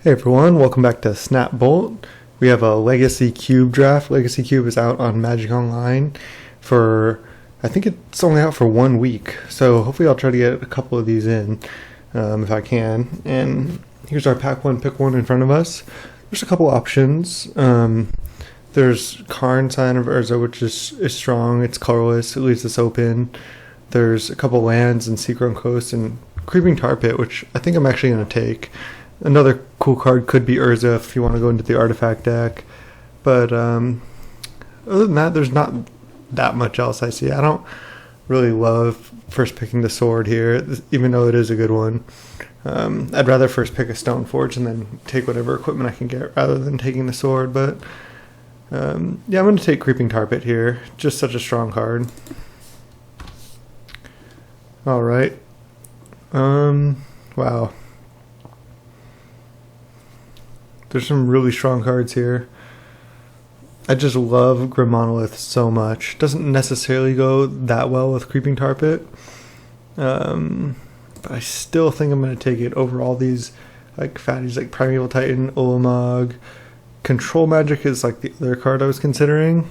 Hey everyone, welcome back to Snap Bolt. We have a Legacy Cube draft. Legacy Cube is out on Magic Online for, I think it's only out for 1 week. So hopefully I'll try to get a couple of these in if I can. And here's our pack one, pick one in front of us. There's a couple options. There's Karn, Sign of Urza, which is strong. It's colorless. It leaves us open. There's a couple lands in Seacrone Coast and Creeping Tar Pit, which I think I'm actually going to take. Another cool card could be Urza if you want to go into the artifact deck. But other than that, there's not that much else I see. I don't really love first picking the sword here, even though it is a good one. I'd rather first pick a Stoneforge and then take whatever equipment I can get rather than taking the sword. But yeah, I'm going to take Creeping Tar Pit here. Just such a strong card. All right. Wow. There's some really strong cards here. I just love Grim Monolith so much. Doesn't necessarily go that well with Creeping Tar Pit. But I still think I'm going to take it over all these like fatties like Primeval Titan, Ulamog. Control Magic is like the other card I was considering.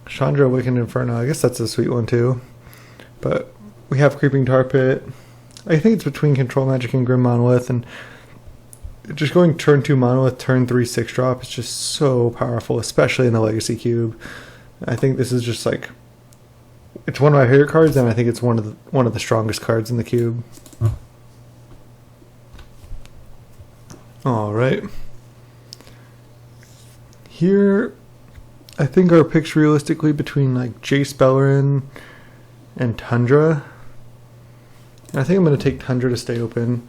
Chandra Awakened Inferno, I guess that's a sweet one too. But we have Creeping Tar Pit. I think it's between Control Magic and Grim Monolith, and just going turn 2 Monolith, turn 3 6-drop is just so powerful, especially in the Legacy Cube. I think this is just like, it's one of my favorite cards, and I think it's one of the strongest cards in the cube. All right. Here, I think our picks realistically between like Jace Beleren and Tundra. And I think I'm going to take Tundra to stay open.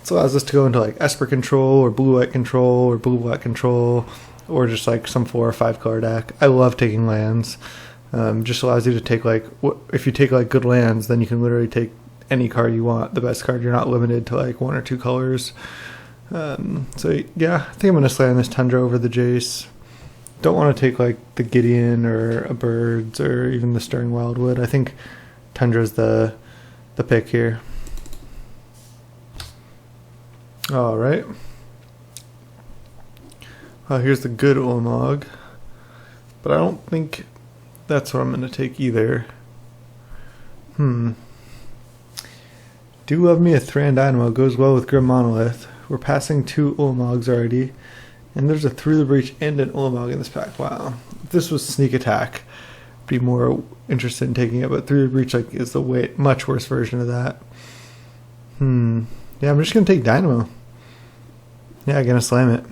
This allows us to go into like Esper Control or Blue-White Control or Blue-Black Control or just like some 4 or 5 color deck. I love taking lands. Just allows you to take like, if you take like good lands, then you can literally take any card you want, the best card. You're not limited to like 1 or 2 colors. So yeah, I think I'm going to slam this Tundra over the Jace. Don't want to take like the Gideon or a Birds or even the Stirring Wildwood. I think Tundra's the pick here. All right. Here's the good Ulamog, but I don't think that's what I'm going to take either. Do love me a Thran Dynamo. Goes well with Grim Monolith. We're passing 2 Ulamogs already, and there's a Through the Breach and an Ulamog in this pack. Wow. If this was Sneak Attack, I'd be more interested in taking it, but Through the Breach like is the much worse version of that. Yeah, I'm just going to take Dynamo. Yeah, I'm going to slam it.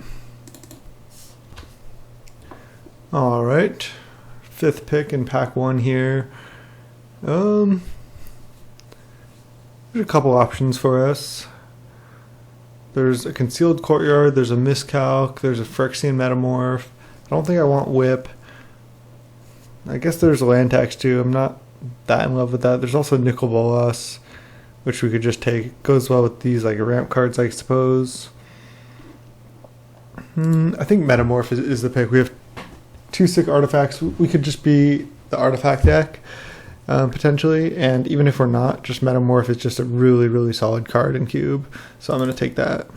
Alright. 5th pick in pack 1 here. There's a couple options for us. There's a Concealed Courtyard, there's a Miscalc, there's a Phyrexian Metamorph. I don't think I want Whip. I guess there's a land tax too. I'm not that in love with that. There's also Nicol Bolas, which we could just take. Goes well with these like ramp cards, I suppose. I think Metamorph is the pick. We have 2 sick artifacts. We could just be the artifact deck, potentially. And even if we're not, just Metamorph is just a really, really solid card in Cube. So I'm going to take that.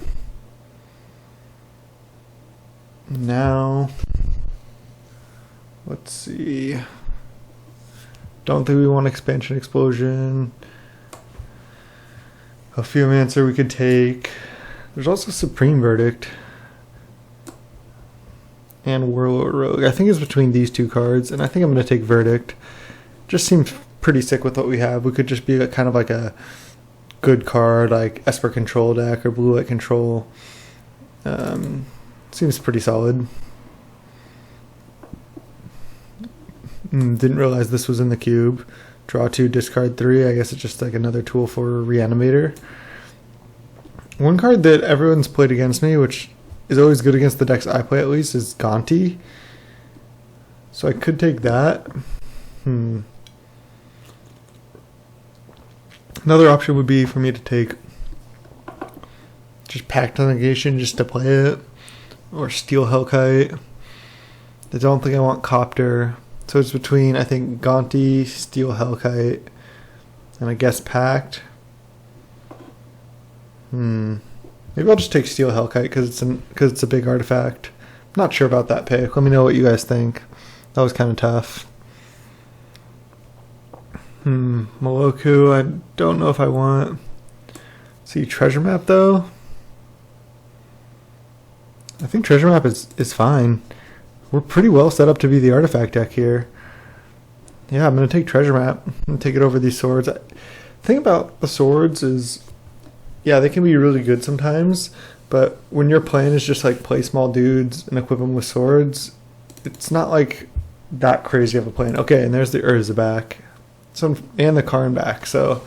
Now, let's see. Don't think we want Expansion Explosion. A Geomancer we could take. There's also Supreme Verdict. And Warlord Rogue. I think it's between these 2 cards, and I think I'm going to take Verdict. Just seems pretty sick with what we have. We could just be kind of like a good card, like Esper Control deck or Blue Light Control. Seems pretty solid. Didn't realize this was in the cube. Draw 2, discard 3. I guess it's just like another tool for Reanimator. One card that everyone's played against me, which is always good against the decks I play at least, is Gonti. So I could take that. Another option would be for me to take just Pact Negation just to play it, or Steel Hellkite. I don't think I want Copter. So it's between, I think, Gonti, Steel Hellkite, and I guess Pact. Yeah, Maybe I'll just take Steel Hellkite because it's a big artifact. Not sure about that pick. Let me know what you guys think. That was kind of tough. Moloku, I don't know if I want. See, Treasure Map though. I think Treasure Map is fine. We're pretty well set up to be the artifact deck here. Yeah, I'm going to take Treasure Map. I'm going to take it over these swords. The thing about the swords is, yeah, they can be really good sometimes, but when your plan is just like play small dudes and equip them with swords, it's not like that crazy of a plan. Okay, and there's the Urza back. And the Karn back. So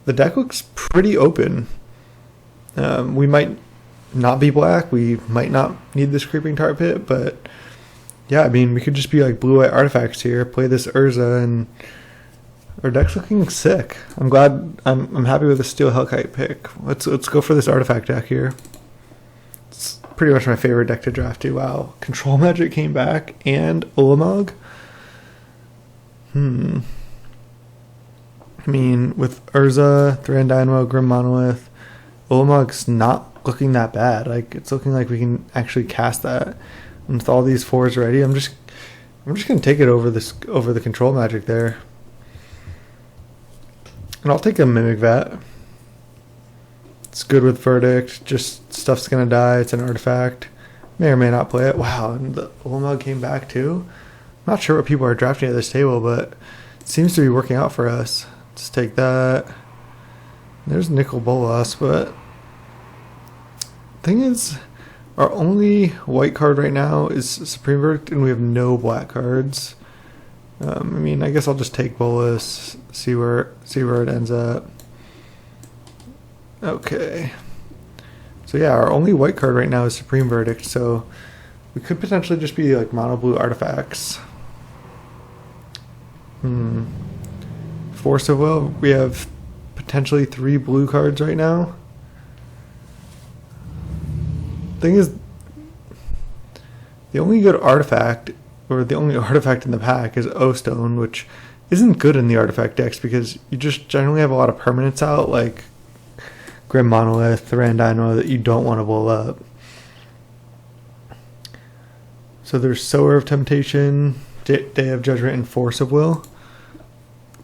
the deck looks pretty open. We might not be black. We might not need this Creeping Tar Pit, but yeah, I mean, we could just be like blue-white artifacts here, play this Urza, and our deck's looking sick. I'm glad. I'm happy with the Steel Hellkite pick. Let's go for this artifact deck here. It's pretty much my favorite deck to draft too. Wow, Control Magic came back and Ulamog. I mean, with Urza, Thran Dynamo, Grim Monolith, Ulamog's not looking that bad. Like, it's looking like we can actually cast that. And with all these 4s ready, I'm just gonna take it over the Control Magic there. And I'll take a Mimic Vat. It's good with Verdict. Just stuff's gonna die. It's an artifact. May or may not play it. Wow, and the Ulamog came back too. Not sure what people are drafting at this table, but it seems to be working out for us. Let's take that. There's Nicol Bolas, but thing is, our only white card right now is Supreme Verdict, and we have no black cards. I mean, I guess I'll just take Bolas, see where it ends up. Okay. So yeah, our only white card right now is Supreme Verdict, so we could potentially just be like mono blue artifacts. Force of Will, we have potentially 3 blue cards right now. Thing is, the only good artifact, or the only artifact in the pack, is O-Stone, which isn't good in the artifact decks because you just generally have a lot of permanents out, like Grim Monolith, Thran Dynamo, that you don't want to blow up. So there's Sower of Temptation, Day of Judgment, and Force of Will.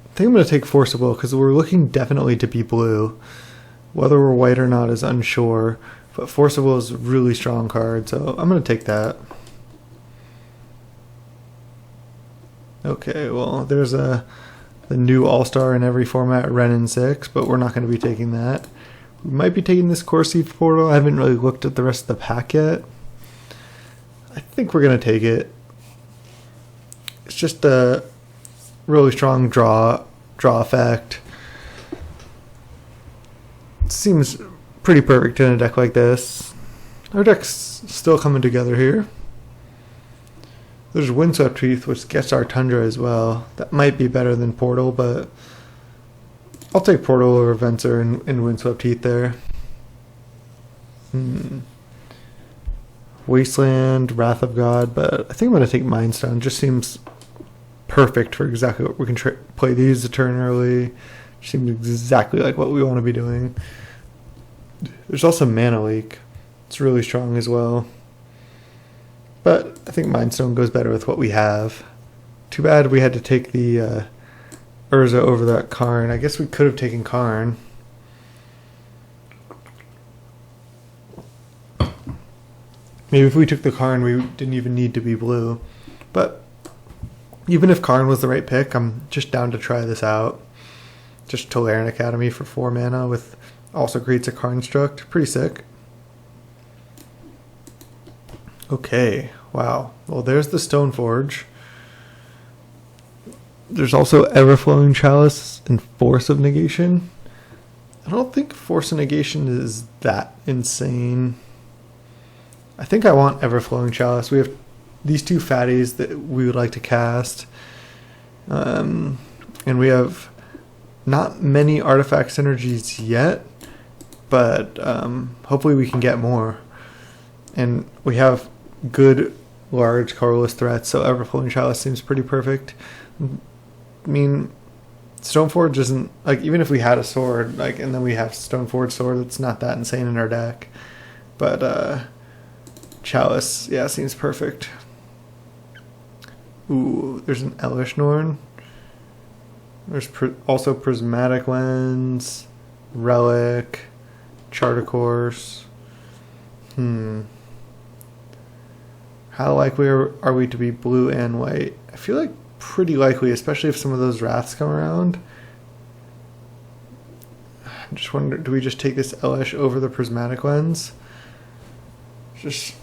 I think I'm going to take Force of Will because we're looking definitely to be blue. Whether we're white or not is unsure, but Force of Will is a really strong card, so I'm going to take that. Okay, well, there's the new All-Star in every format, Renin 6, but we're not going to be taking that. We might be taking this Corsi Portal. I haven't really looked at the rest of the pack yet. I think we're going to take it. It's just a really strong draw effect. It seems pretty perfect in a deck like this. Our deck's still coming together here. There's Windswept Teeth, which gets our Tundra as well. That might be better than Portal, but I'll take Portal over Venser and Windswept Teeth there. Wasteland, Wrath of God, but I think I'm going to take Mindstone. Just seems perfect for exactly what we can play these a turn early. Seems exactly like what we want to be doing. There's also Mana Leak. It's really strong as well. But I think Mindstone goes better with what we have. Too bad we had to take the Urza over that Karn. I guess we could have taken Karn. Maybe if we took the Karn, we didn't even need to be blue. But even if Karn was the right pick, I'm just down to try this out. Just Tolarian Academy for 4 mana with also creates a Karn Struct. Pretty sick. Okay, wow. Well, there's the Stoneforge. There's also Everflowing Chalice and Force of Negation. I don't think Force of Negation is that insane. I think I want Everflowing Chalice. We have these 2 fatties that we would like to cast. And we have not many artifact synergies yet, but hopefully we can get more. And we have good large colorless threats, so Everflowing Chalice seems pretty perfect. I mean, Stoneforge isn't like, even if we had a sword, like, and then we have Stoneforge sword, it's not that insane in our deck. But Chalice, yeah, seems perfect. Ooh, there's an Elish Norn. There's also Prismatic Lens, Relic, Charter Course. How likely are we to be blue and white? I feel like pretty likely, especially if some of those Wraths come around. I just wonder, do we just take this Elish over the Prismatic Lens?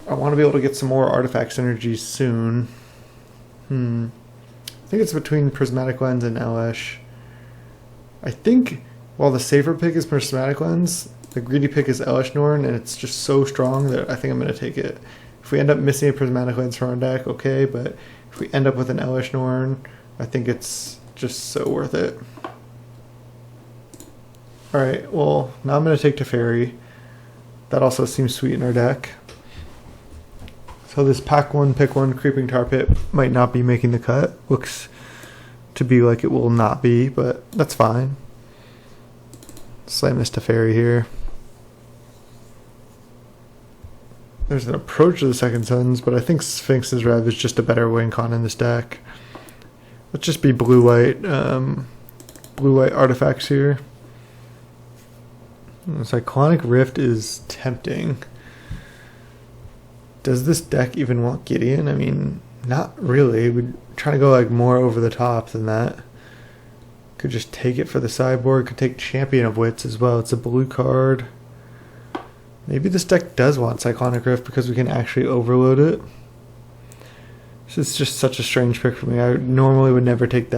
I want to be able to get some more artifact synergy soon. I think it's between Prismatic Lens and Elish. I think while the safer pick is Prismatic Lens, the greedy pick is Elish Norn, and it's just so strong that I think I'm going to take it. If we end up missing a Prismatic Lens from our deck, okay, but if we end up with an Elish Norn, I think it's just so worth it. Alright, well, now I'm going to take Teferi. That also seems sweet in our deck. So this pack 1, pick 1 Creeping Tar Pit might not be making the cut. Looks to be like it will not be, but that's fine. Slam this Teferi here. There's an approach to the Second Sons, but I think Sphinx's Rev is just a better win con in this deck. Let's just be blue-white artifacts here. Cyclonic Rift is tempting. Does this deck even want Gideon? I mean, not really. We're trying to go like more over the top than that. Could just take it for the sideboard. Could take Champion of Wits as well. It's a blue card. Maybe this deck does want Cyclonic Rift because we can actually overload it. This is just such a strange pick for me. I normally would never take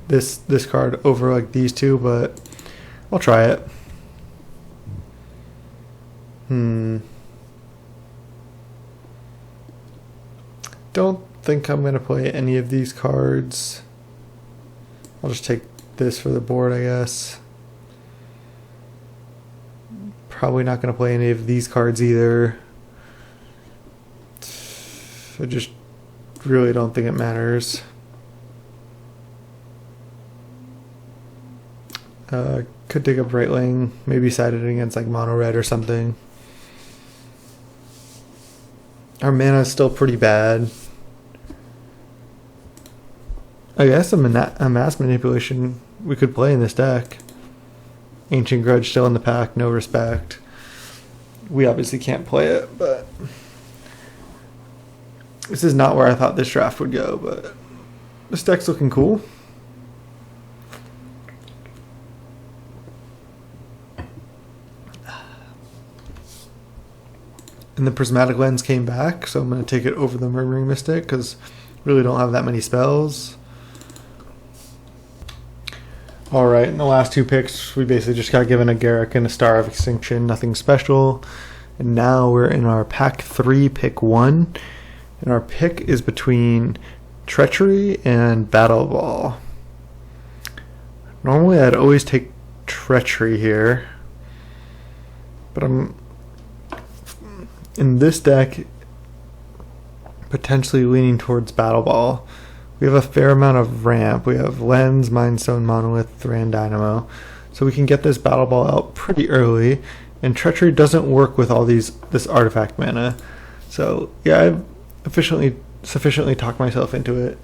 this card over like these two, but I'll try it. Don't think I'm going to play any of these cards. I'll just take this for the board, I guess. Probably not going to play any of these cards either. I just really don't think it matters. Could take up Brightling, maybe side it against like mono red or something. Our mana is still pretty bad. I guess a Mass Manipulation we could play in this deck. Ancient Grudge still in the pack, no respect. We obviously can't play it, but this is not where I thought this draft would go, but this deck's looking cool. And the Prismatic Lens came back, so I'm going to take it over the Murmuring Mystic because really don't have that many spells. Alright, in the last two picks, we basically just got given a Garruk and a Star of Extinction, nothing special. And now we're in our pack 3, pick 1. And our pick is between Treachery and Battle Ball. Normally I'd always take Treachery here, but I'm in this deck potentially leaning towards Battle Ball. We have a fair amount of ramp. We have Lens, Mindstone, Monolith, Thran, Dynamo. So we can get this Battle Ball out pretty early. And Treachery doesn't work with all this artifact mana. So yeah, I've sufficiently talked myself into it.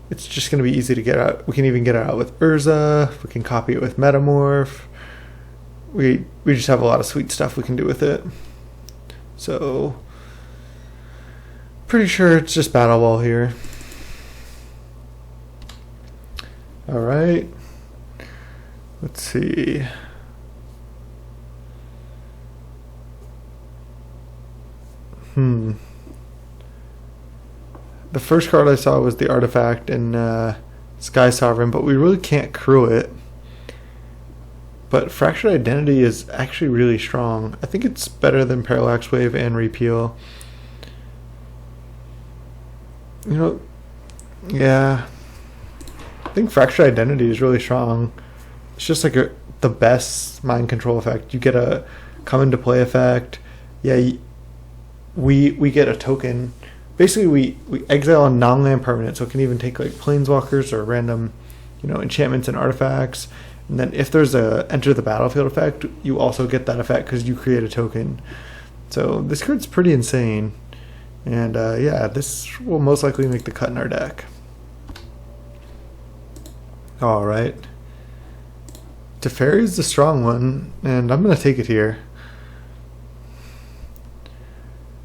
It's just going to be easy to get out. We can even get it out with Urza. We can copy it with Metamorph. We just have a lot of sweet stuff we can do with it. So pretty sure it's just Battle Ball here. Alright, let's see. The first card I saw was the Artifact in Sky Sovereign, but we really can't crew it. But Fractured Identity is actually really strong. I think it's better than Parallax Wave and Repeal. You know, yeah. I think Fractured Identity is really strong. It's just like the best mind control effect. You get a come into play effect. Yeah, we get a token. Basically, we exile a non-land permanent, so it can even take like planeswalkers or random enchantments and artifacts. And then if there's a enter the battlefield effect, you also get that effect because you create a token. So this card's pretty insane. And yeah, this will most likely make the cut in our deck. Alright. Teferi is the strong one, and I'm going to take it here.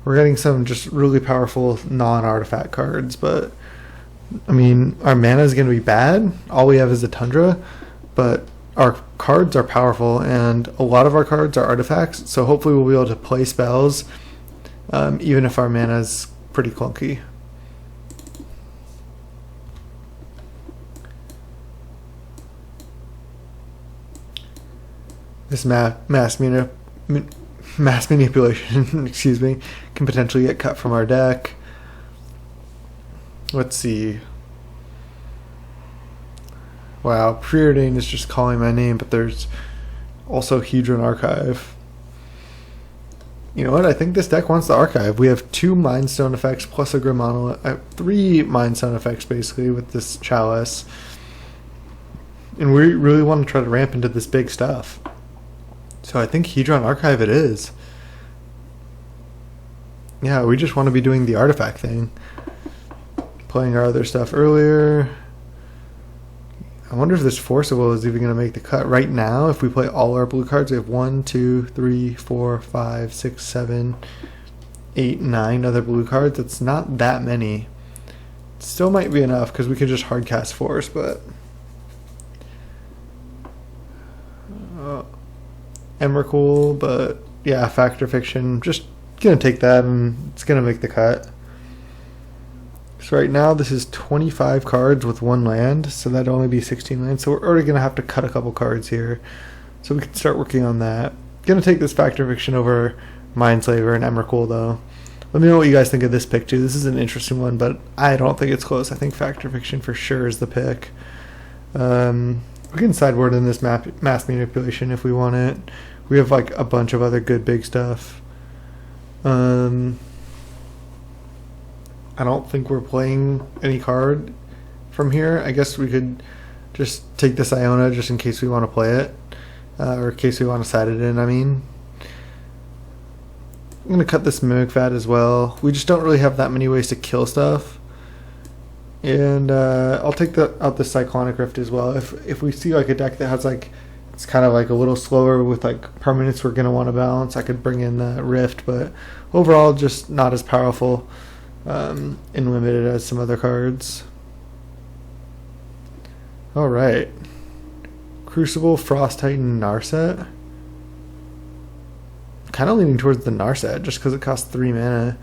We're getting some just really powerful non-artifact cards, but I mean, our mana is going to be bad. All we have is a Tundra, but our cards are powerful, and a lot of our cards are artifacts, so hopefully we'll be able to play spells, even if our mana is pretty clunky. This mass manipulation, excuse me, can potentially get cut from our deck. Let's see. Wow, Preordain is just calling my name, but there's also Hedron Archive. You know what? I think this deck wants the Archive. We have 2 Mind Stone effects plus a Grim Monolith, 3 Mind Stone effects basically with this Chalice. And we really want to try to ramp into this big stuff. So I think Hedron Archive it is. Yeah, we just want to be doing the artifact thing. Playing our other stuff earlier. I wonder if this Force of Will is even going to make the cut. Right now, if we play all our blue cards, we have 1, 2, 3, 4, 5, 6, 7, 8, 9 other blue cards. It's not that many. It still might be enough because we could just hard cast Force, but Emrakul, but yeah, Fact or Fiction. Just gonna take that and it's gonna make the cut. So right now this is 25 cards with 1 land, so that'd only be 16 lands. So we're already gonna have to cut a couple cards here, so we can start working on that. Gonna take this Fact or Fiction over Mindslaver and Emrakul though. Let me know what you guys think of this pick too. This is an interesting one, but I don't think it's close. I think Fact or Fiction for sure is the pick. We can sideboard in this mass manipulation if we want it. We have like a bunch of other good big stuff. I don't think we're playing any card from here. I guess we could just take this Iona just in case we want to play it. Or in case we want to side it in, I mean. I'm going to cut this Mimic Vat as well. We just don't really have that many ways to kill stuff. And I'll take out the Cyclonic Rift as well. If we see like a deck that has like, it's kind of like a little slower with like permanents we're going to want to balance, I could bring in the Rift, but overall just not as powerful and limited as some other cards. Alright. Crucible, Frost Titan, Narset. Kind of leaning towards the Narset just because it costs 3 mana.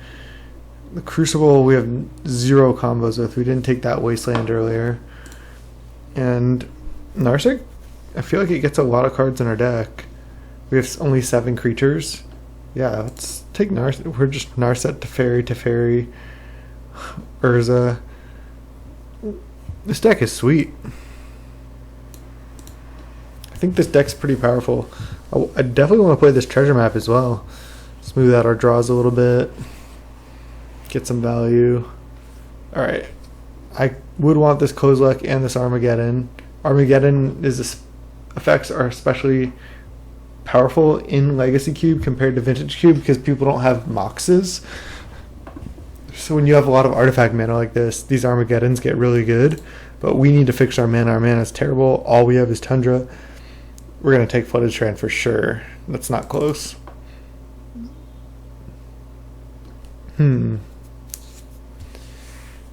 The Crucible we have 0 combos with. We didn't take that Wasteland earlier. And Narset, I feel like it gets a lot of cards in our deck. We have only 7 creatures. Yeah, let's take Narset. We're just Narset, Teferi, Urza. This deck is sweet. I think this deck's pretty powerful. I definitely want to play this treasure map as well. Smooth out our draws a little bit. Get some value. Alright. I would want this Kozilek and this Armageddon. Armageddon effects are especially powerful in Legacy Cube compared to Vintage Cube because people don't have Moxes. So when you have a lot of artifact mana like this, these Armageddons get really good. But we need to fix our mana. Our mana is terrible. All we have is Tundra. We're going to take Flooded Strand for sure. That's not close.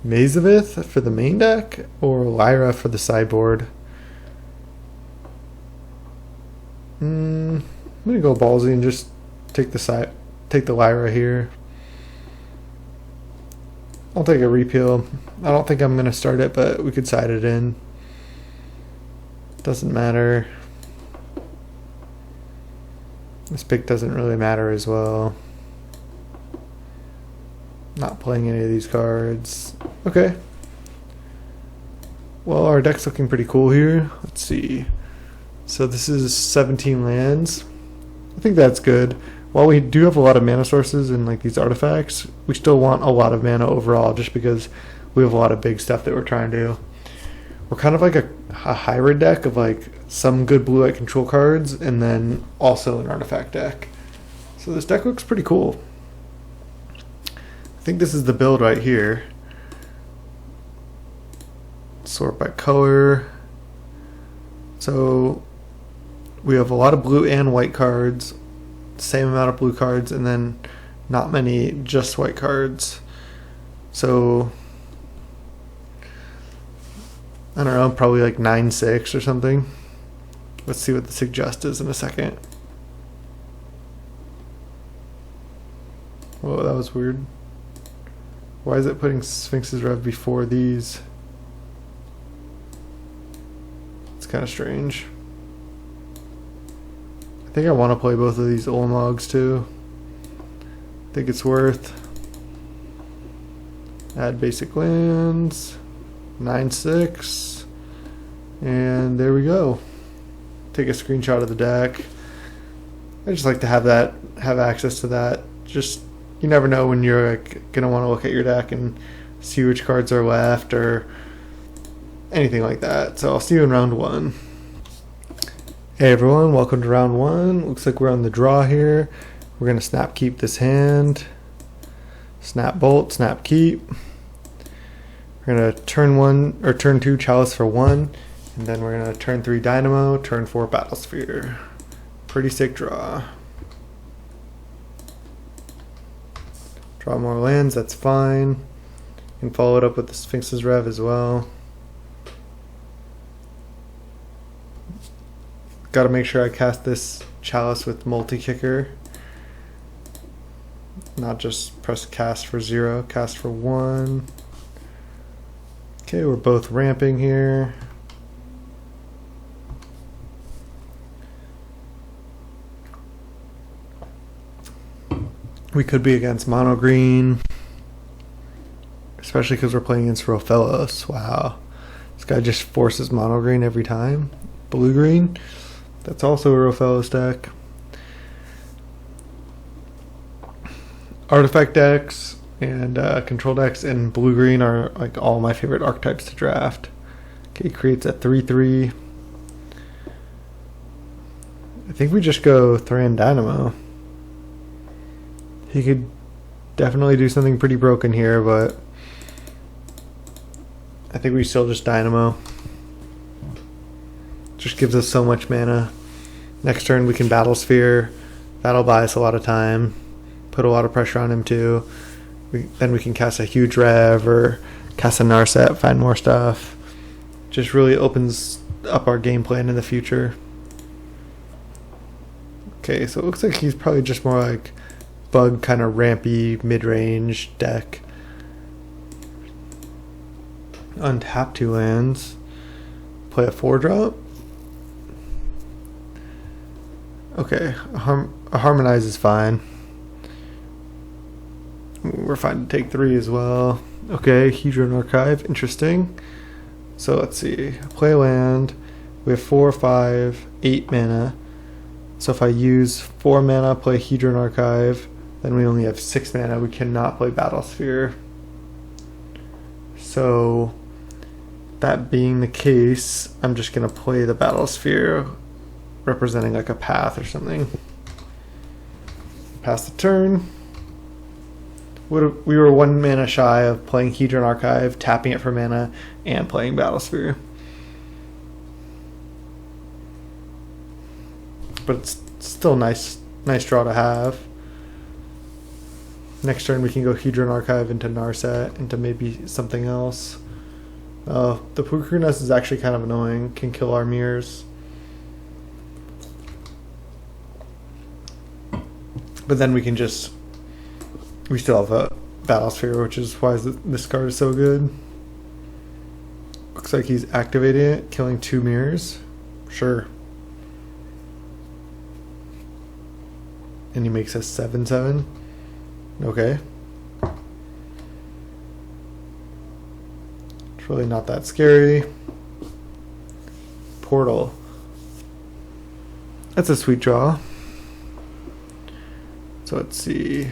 Mazavith for the main deck or Lyra for the sideboard? I'm going to go ballsy and just take the Lyra here. I'll take a repeal. I don't think I'm going to start it, but we could side it in. Doesn't matter. This pick doesn't really matter as well. Not playing any of these cards. Okay. Well, our deck's looking pretty cool here. Let's see. So this is 17 lands. I think that's good. While we do have a lot of mana sources and like these artifacts, we still want a lot of mana overall just because we have a lot of big stuff that we're trying to do. We're kind of like a a hybrid deck of like some good blue-white control cards and then also an artifact deck. So this deck looks pretty cool. I think this is the build right here. Sort by color. So we have a lot of blue and white cards, same amount of blue cards, and then not many just white cards. So I don't know, probably like 9-6 or something. Let's see what the suggest is in a second. Whoa, that was weird. Why is it putting Sphinx's Rev before these? It's kind of strange. I think I want to play both of these Olamogs too. I think it's worth. Add basic lands. 9-6. And there we go. Take a screenshot of the deck. I just like to have access to that. Just, you never know when you're like gonna want to look at your deck and see which cards are left or anything like that. So I'll see you in round 1. Hey everyone, welcome to round 1. Looks like we're on the draw here. We're gonna snap keep this hand. Snap bolt, snap keep. We're gonna turn 2 chalice for 1, and then we're gonna turn 3 dynamo, turn 4 battle sphere. Pretty sick draw. Draw more lands, that's fine. And follow it up with the Sphinx's Rev as well. Gotta make sure I cast this chalice with multi-kicker. Not just press cast for 0, cast for 1. Okay, we're both ramping here. We could be against mono green, especially because we're playing against Rofellos. Wow, this guy just forces mono green every time. Blue green, that's also a Rofellos deck. Artifact decks and control decks in blue green are like all my favorite archetypes to draft. Okay, creates a 3/3. I think we just go Thran Dynamo. He could definitely do something pretty broken here, but I think we still just Dynamo. Just gives us so much mana. Next turn we can Battle Sphere. That'll buy us a lot of time. Put a lot of pressure on him too. Then we can cast a huge Rev or cast a Narset, find more stuff. Just really opens up our game plan in the future. Okay, so it looks like he's probably just more like bug kind of rampy mid-range deck. Untap 2 lands. Play a 4-drop. Okay, a Harmonize is fine. We're fine to take 3 as well. Okay, Hedron Archive, interesting. So let's see. Play land. We have 4, 5, 8 mana. So if I use 4 mana, play Hedron Archive, then we only have 6 mana. We cannot play Battle Sphere. So that being the case, I'm just gonna play the Battle Sphere, representing like a path or something. Pass the turn. We were 1 mana shy of playing Hedron Archive, tapping it for mana, and playing Battle Sphere. But it's still nice draw to have. Next turn we can go Hedron Archive into Narset, into maybe something else. The Pukrunas is actually kind of annoying, can kill our mirrors. But then we still have a Battle Sphere, which is why this card is so good. Looks like he's activating it, killing 2 mirrors. Sure. And he makes us 7/7. Okay. It's really not that scary. Portal. That's a sweet draw. So let's see.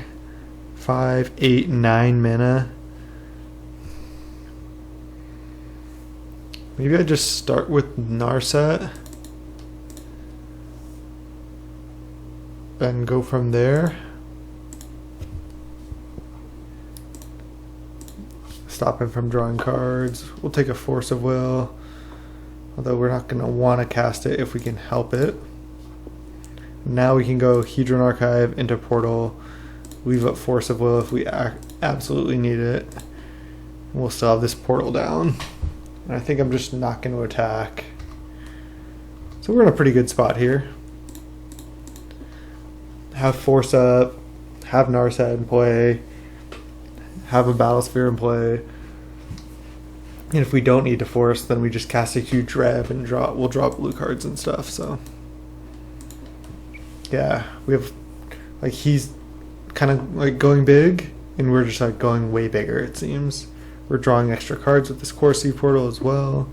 5, 8, 9 mana. Maybe I just start with Narset and go from there. Stop him from drawing cards. We'll take a Force of Will, although we're not going to want to cast it if we can help it. Now we can go Hedron Archive into Portal, leave up Force of Will if we absolutely need it. And we'll still have this Portal down. And I think I'm just not going to attack. So we're in a pretty good spot here. Have Force up, have Narset in play, have a Battle Sphere in play. And if we don't need to Force, then we just cast a huge rev and we'll draw blue cards and stuff. So yeah, we have, like, he's kind of like going big, and we're just like going way bigger, it seems. We're drawing extra cards with this Corsi Portal as well.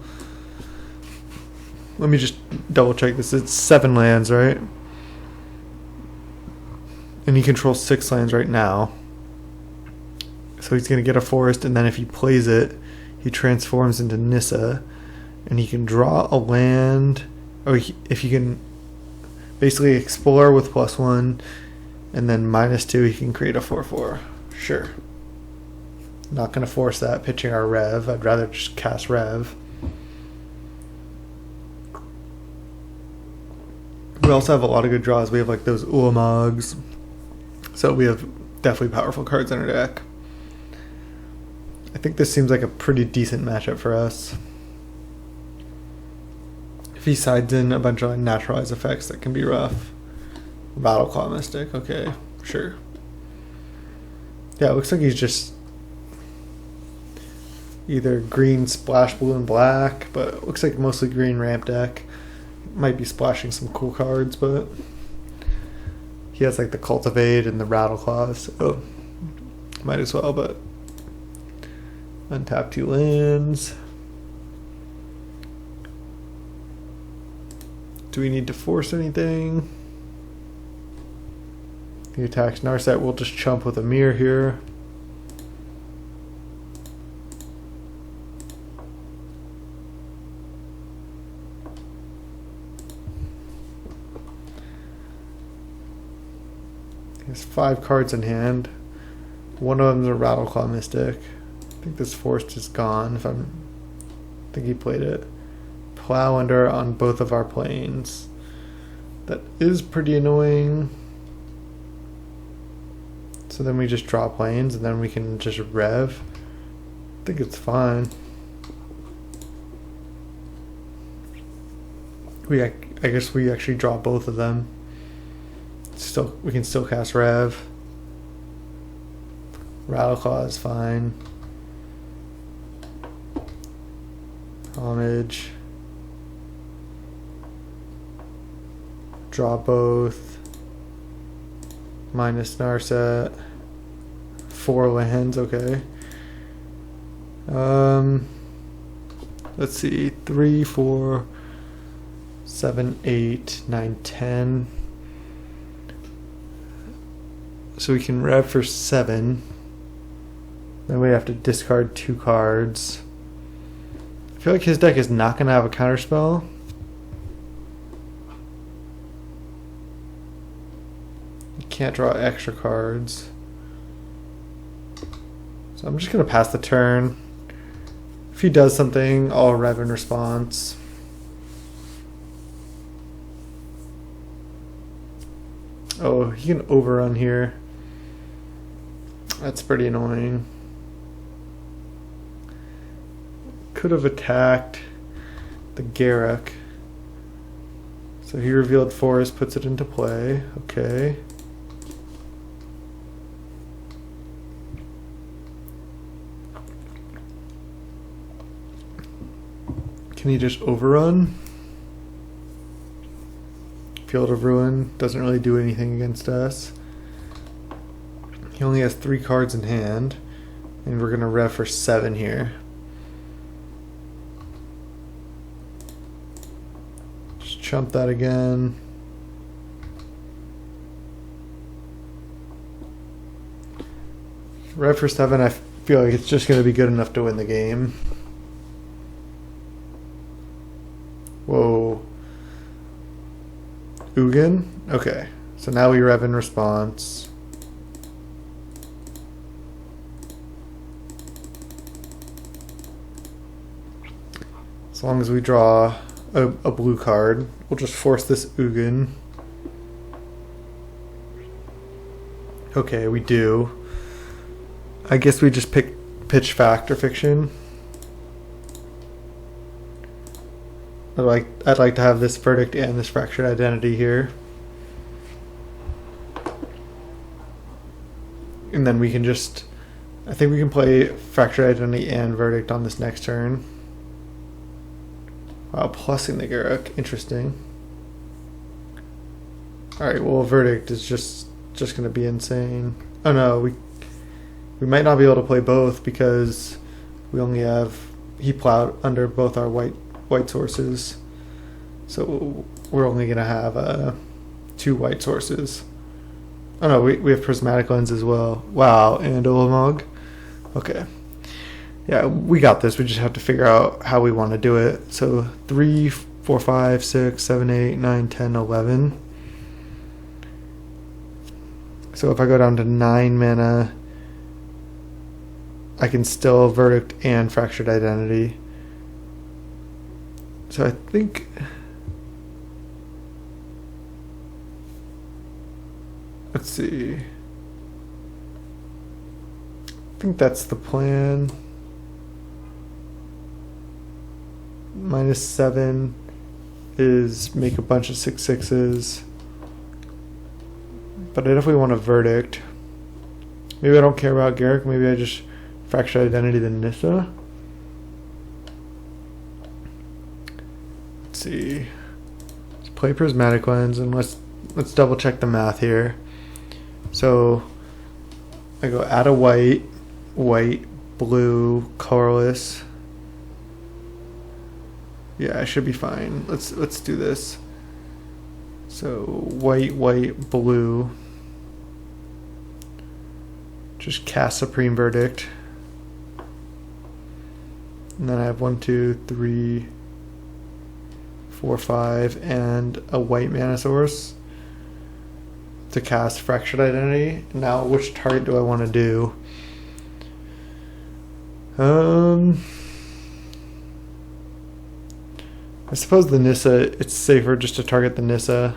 Let me just double check this. It's 7 lands, right? And he controls 6 lands right now. So he's going to get a forest, and then if he plays it, he transforms into Nissa, and he can draw a land. Or if he can basically explore with +1, and then -2, he can create a 4/4. Sure. Not going to force that, pitching our Rev. I'd rather just cast Rev. We also have a lot of good draws. We have like those Uamogs. So we have definitely powerful cards in our deck. I think this seems like a pretty decent matchup for us. If he sides in a bunch of like naturalized effects, that can be rough. Battleclaw Mystic, okay, sure. Yeah, it looks like he's just either green, splash blue, and black, but it looks like mostly green ramp deck. Might be splashing some cool cards, but he has like the Cultivate and the Rattleclaw, so might as well, but untap 2 lands. Do we need to force anything? He attacks Narset, we'll just chump with a mirror here. He has 5 cards in hand. One of them is a Rattleclaw Mystic. I think this Forest is gone. I think he played it. Plow Under on both of our planes. That is pretty annoying. So then we just draw planes, and then we can just rev. I think it's fine. I guess we actually draw both of them. We can still cast rev. Rattleclaw is fine. Homage. Draw both. Minus Narset. 4 lands, okay. Let's see. 3, 4, 7, 8, 9, 10. So we can rev for 7. Then we have to discard 2 cards. I feel like his deck is not going to have a counterspell. You can't draw extra cards. So I'm just going to pass the turn. If he does something, I'll rev in response. Oh, he can overrun here. That's pretty annoying. Could have attacked the Garruk. So he revealed Forest, puts it into play. Okay. Can he just overrun? Field of Ruin doesn't really do anything against us. He only has 3 cards in hand, and we're gonna rev for 7 here. Just chump that again. Rev for 7, I feel like it's just gonna be good enough to win the game. Ugin. Okay, so now we rev in response. As long as we draw a blue card, we'll just force this Ugin. Okay, we do. I guess we just pitch fact or fiction. I'd like to have this verdict and this fractured identity here. And then we can just, I think we can play fractured identity and verdict on this next turn. Wow, plusing the Garruk, interesting. Alright, well verdict is just gonna be insane. Oh no, we might not be able to play both because we only have heat plowed under both our white sources. So we're only gonna have 2 white sources. Oh no, we have prismatic lens as well. Wow, and Ulamog. Okay. Yeah, we got this. We just have to figure out how we want to do it. So 3, 4, 5, 6, 7, 8, 9, 10, 11. So if I go down to 9 mana, I can still verdict and fractured identity. So I think let's see. I think that's the plan. -7 is make a bunch of 6/6s. But I definitely want a verdict. Maybe I don't care about Garruk. Maybe I just fracture identity the Nissa. Let's see. Let's play prismatic lens and let's double check the math here. So I go add a white, blue, colorless. Yeah, I should be fine. Let's do this. So white, blue. Just cast Supreme Verdict. And then I have 1, 2, 3, 4, 5, and a white mana source to cast Fractured Identity. Now, which target do I want to do? I suppose the Nissa, it's safer just to target the Nissa.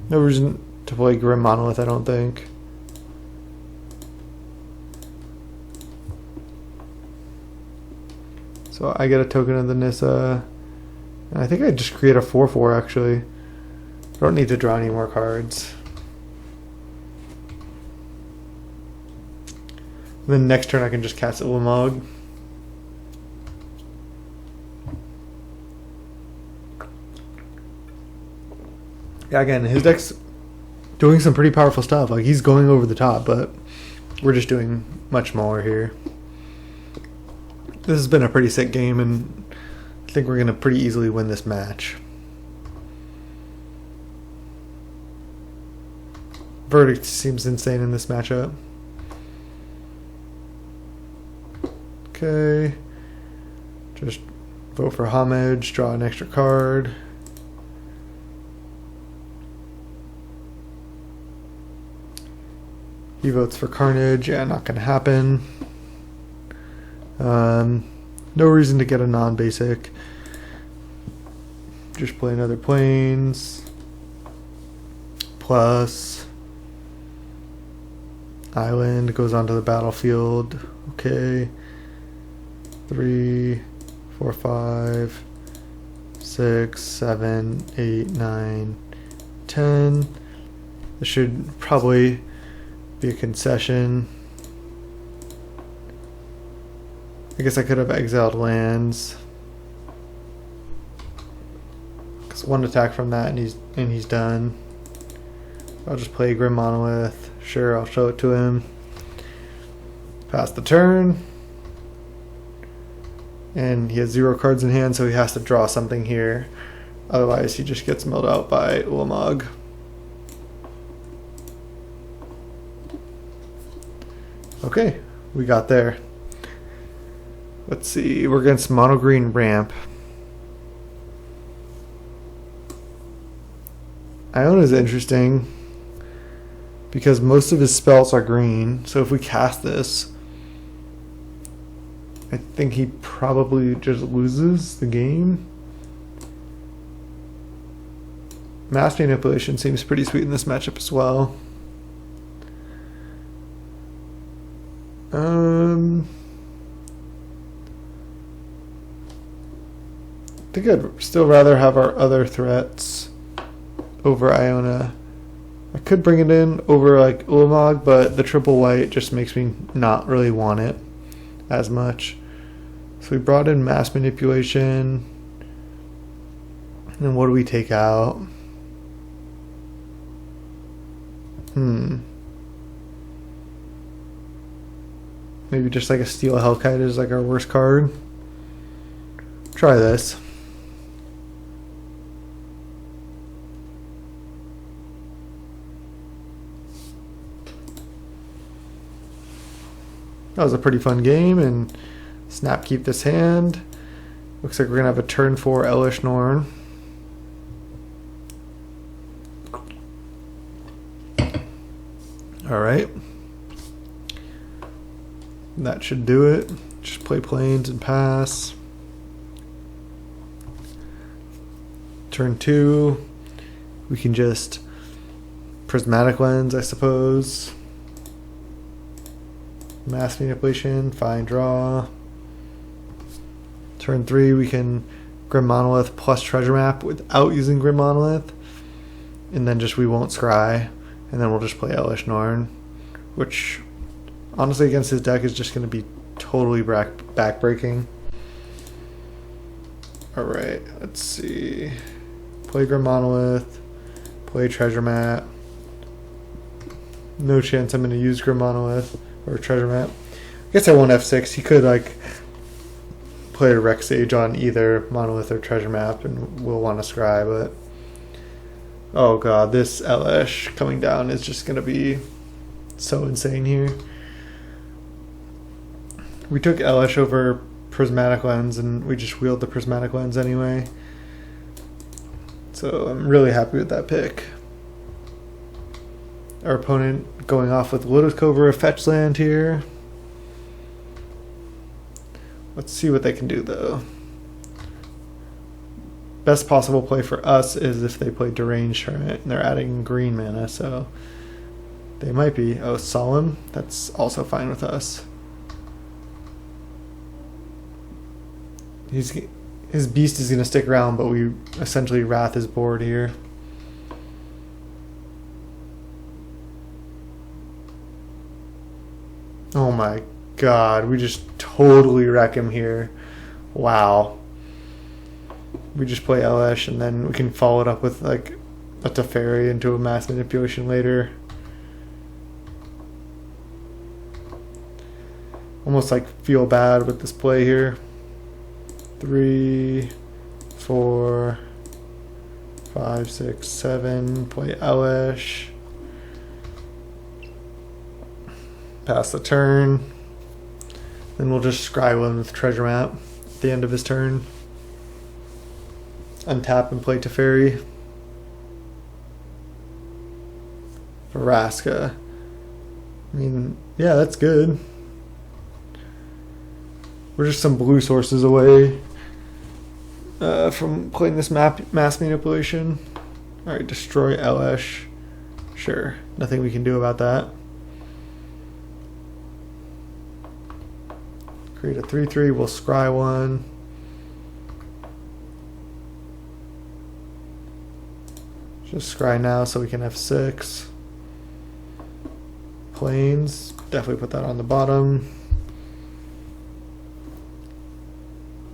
No reason to play Grim Monolith, I don't think. So I get a token of the Nissa. And I think I just create a 4/4 actually. I don't need to draw any more cards. And then next turn I can just cast Ulamog. Yeah, again, his deck's doing some pretty powerful stuff. Like, he's going over the top, but we're just doing much more here. This has been a pretty sick game, and I think we're going to pretty easily win this match. Verdict seems insane in this matchup. Okay. Just vote for Homage, draw an extra card. He votes for Carnage. Yeah, not going to happen. No reason to get a non-basic. Just play another Plains. Plus Island goes onto the battlefield. Okay. 3, 4, 5, 6, 7, 8, 9, 10. This should probably be a concession. I guess I could have exiled lands. Cause one attack from that and he's done. I'll just play Grim Monolith. Sure, I'll show it to him. Pass the turn. And he has 0 cards in hand, so he has to draw something here. Otherwise he just gets milled out by Ulamog. Okay, we got there. Let's see, we're against Mono Green Ramp. Iona is interesting because most of his spells are green. So if we cast this, I think he probably just loses the game. Mass Manipulation seems pretty sweet in this matchup as well. I think I'd still rather have our other threats over Iona. I could bring it in over like Ulamog, but the triple white just makes me not really want it as much. So we brought in Mass Manipulation. And what do we take out? Maybe just like a Steel Hellkite is like our worst card. Try this. That was a pretty fun game, and Snap keep this hand. Looks like we're gonna have a turn 4 Elish Norn. Alright. That should do it. Just play planes and pass. Turn 2. We can just Prismatic Lens, I suppose. Mass Manipulation, fine draw. Turn 3, we can Grim Monolith plus Treasure Map without using Grim Monolith. And then just we won't scry. And then we'll just play Elish Norn, which honestly against his deck is just going to be totally backbreaking. Alright, let's see. Play Grim Monolith. Play Treasure Map. No chance I'm going to use Grim Monolith or Treasure Map. I guess I won't F6. He could like play a Rex Sage on either Monolith or Treasure Map and we'll want to scry, but oh god, this Elish coming down is just going to be so insane here. We took Elish over Prismatic Lens and we just wheeled the Prismatic Lens anyway. So I'm really happy with that pick. Our opponent going off with Lotus Cobra, fetch land here. Let's see what they can do though. Best possible play for us is if they play Deranged Hermit and they're adding green mana, so they might be. Oh, Solemn, that's also fine with us. His beast is going to stick around, but we essentially wrath his board here. Oh my god, we just totally wreck him here. Wow. We just play Elish and then we can follow it up with like a Teferi into a Mass Manipulation later. Almost like feel bad with this play here. 3, 4, 5, 6, 7. Play Elish. Pass the turn. Then we'll just scry one with Treasure Map at the end of his turn. Untap and play Teferi. Vraska. I mean, yeah, that's good. We're just some blue sources away from playing this Mass Manipulation. Alright, destroy Elish. Sure, nothing we can do about that. Create a 3/3, we'll scry one. Just scry now so we can have 6. Planes, definitely put that on the bottom.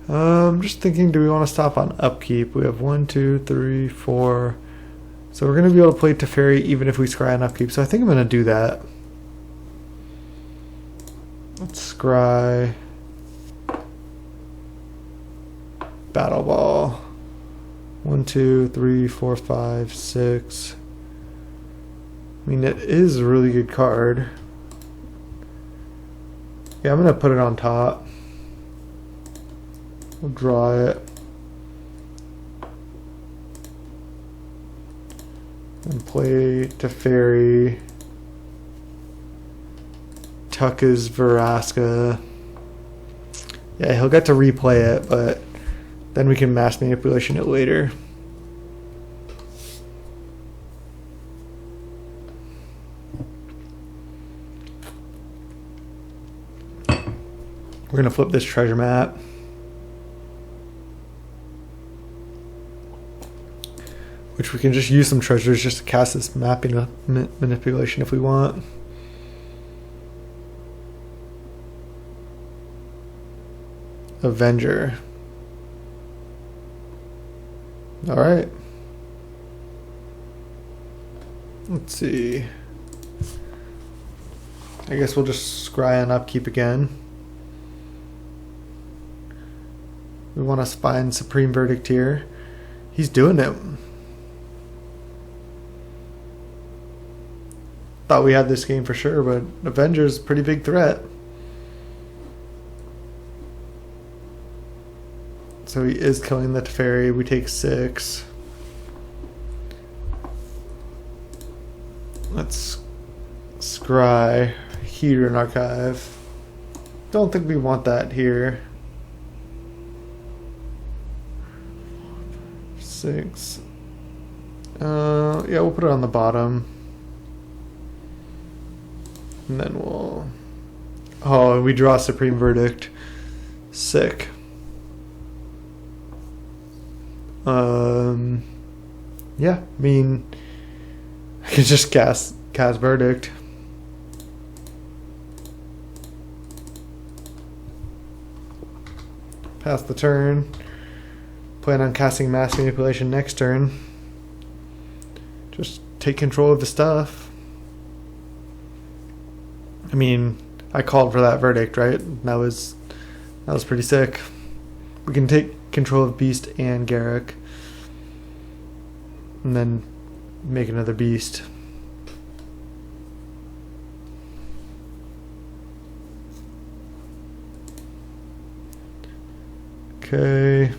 I'm just thinking, do we want to stop on upkeep? We have 1, 2, 3, 4. So we're going to be able to play Teferi even if we scry on upkeep. So I think I'm going to do that. Let's scry. Battle Ball. 1, 2, 3, 4, 5, 6. I mean, it is a really good card. Yeah, I'm going to put it on top. We'll draw it. And play Teferi. Tuck his Veraska. Yeah, he'll get to replay it, but then we can mass manipulation it later. We're going to flip this treasure map. Which we can just use some treasures just to cast this mapping manipulation if we want. Avenger. Alright. Let's see. I guess we'll just scry on upkeep again. We want to find Supreme Verdict here. He's doing it. Thought we had this game for sure, but Avenger's a pretty big threat. So he is killing the Teferi. We take 6. Let's scry Heater and Archive. Don't think we want that here. 6. Yeah, we'll put it on the bottom. And then we'll... Oh, we draw Supreme Verdict. Sick. Yeah, I mean, I can just cast Verdict. Pass the turn. Plan on casting Mass Manipulation next turn. Just take control of the stuff. I mean, I called for that Verdict, right? That was pretty sick. We can take control of Beast and Garrick. And then make another Beast. Okay.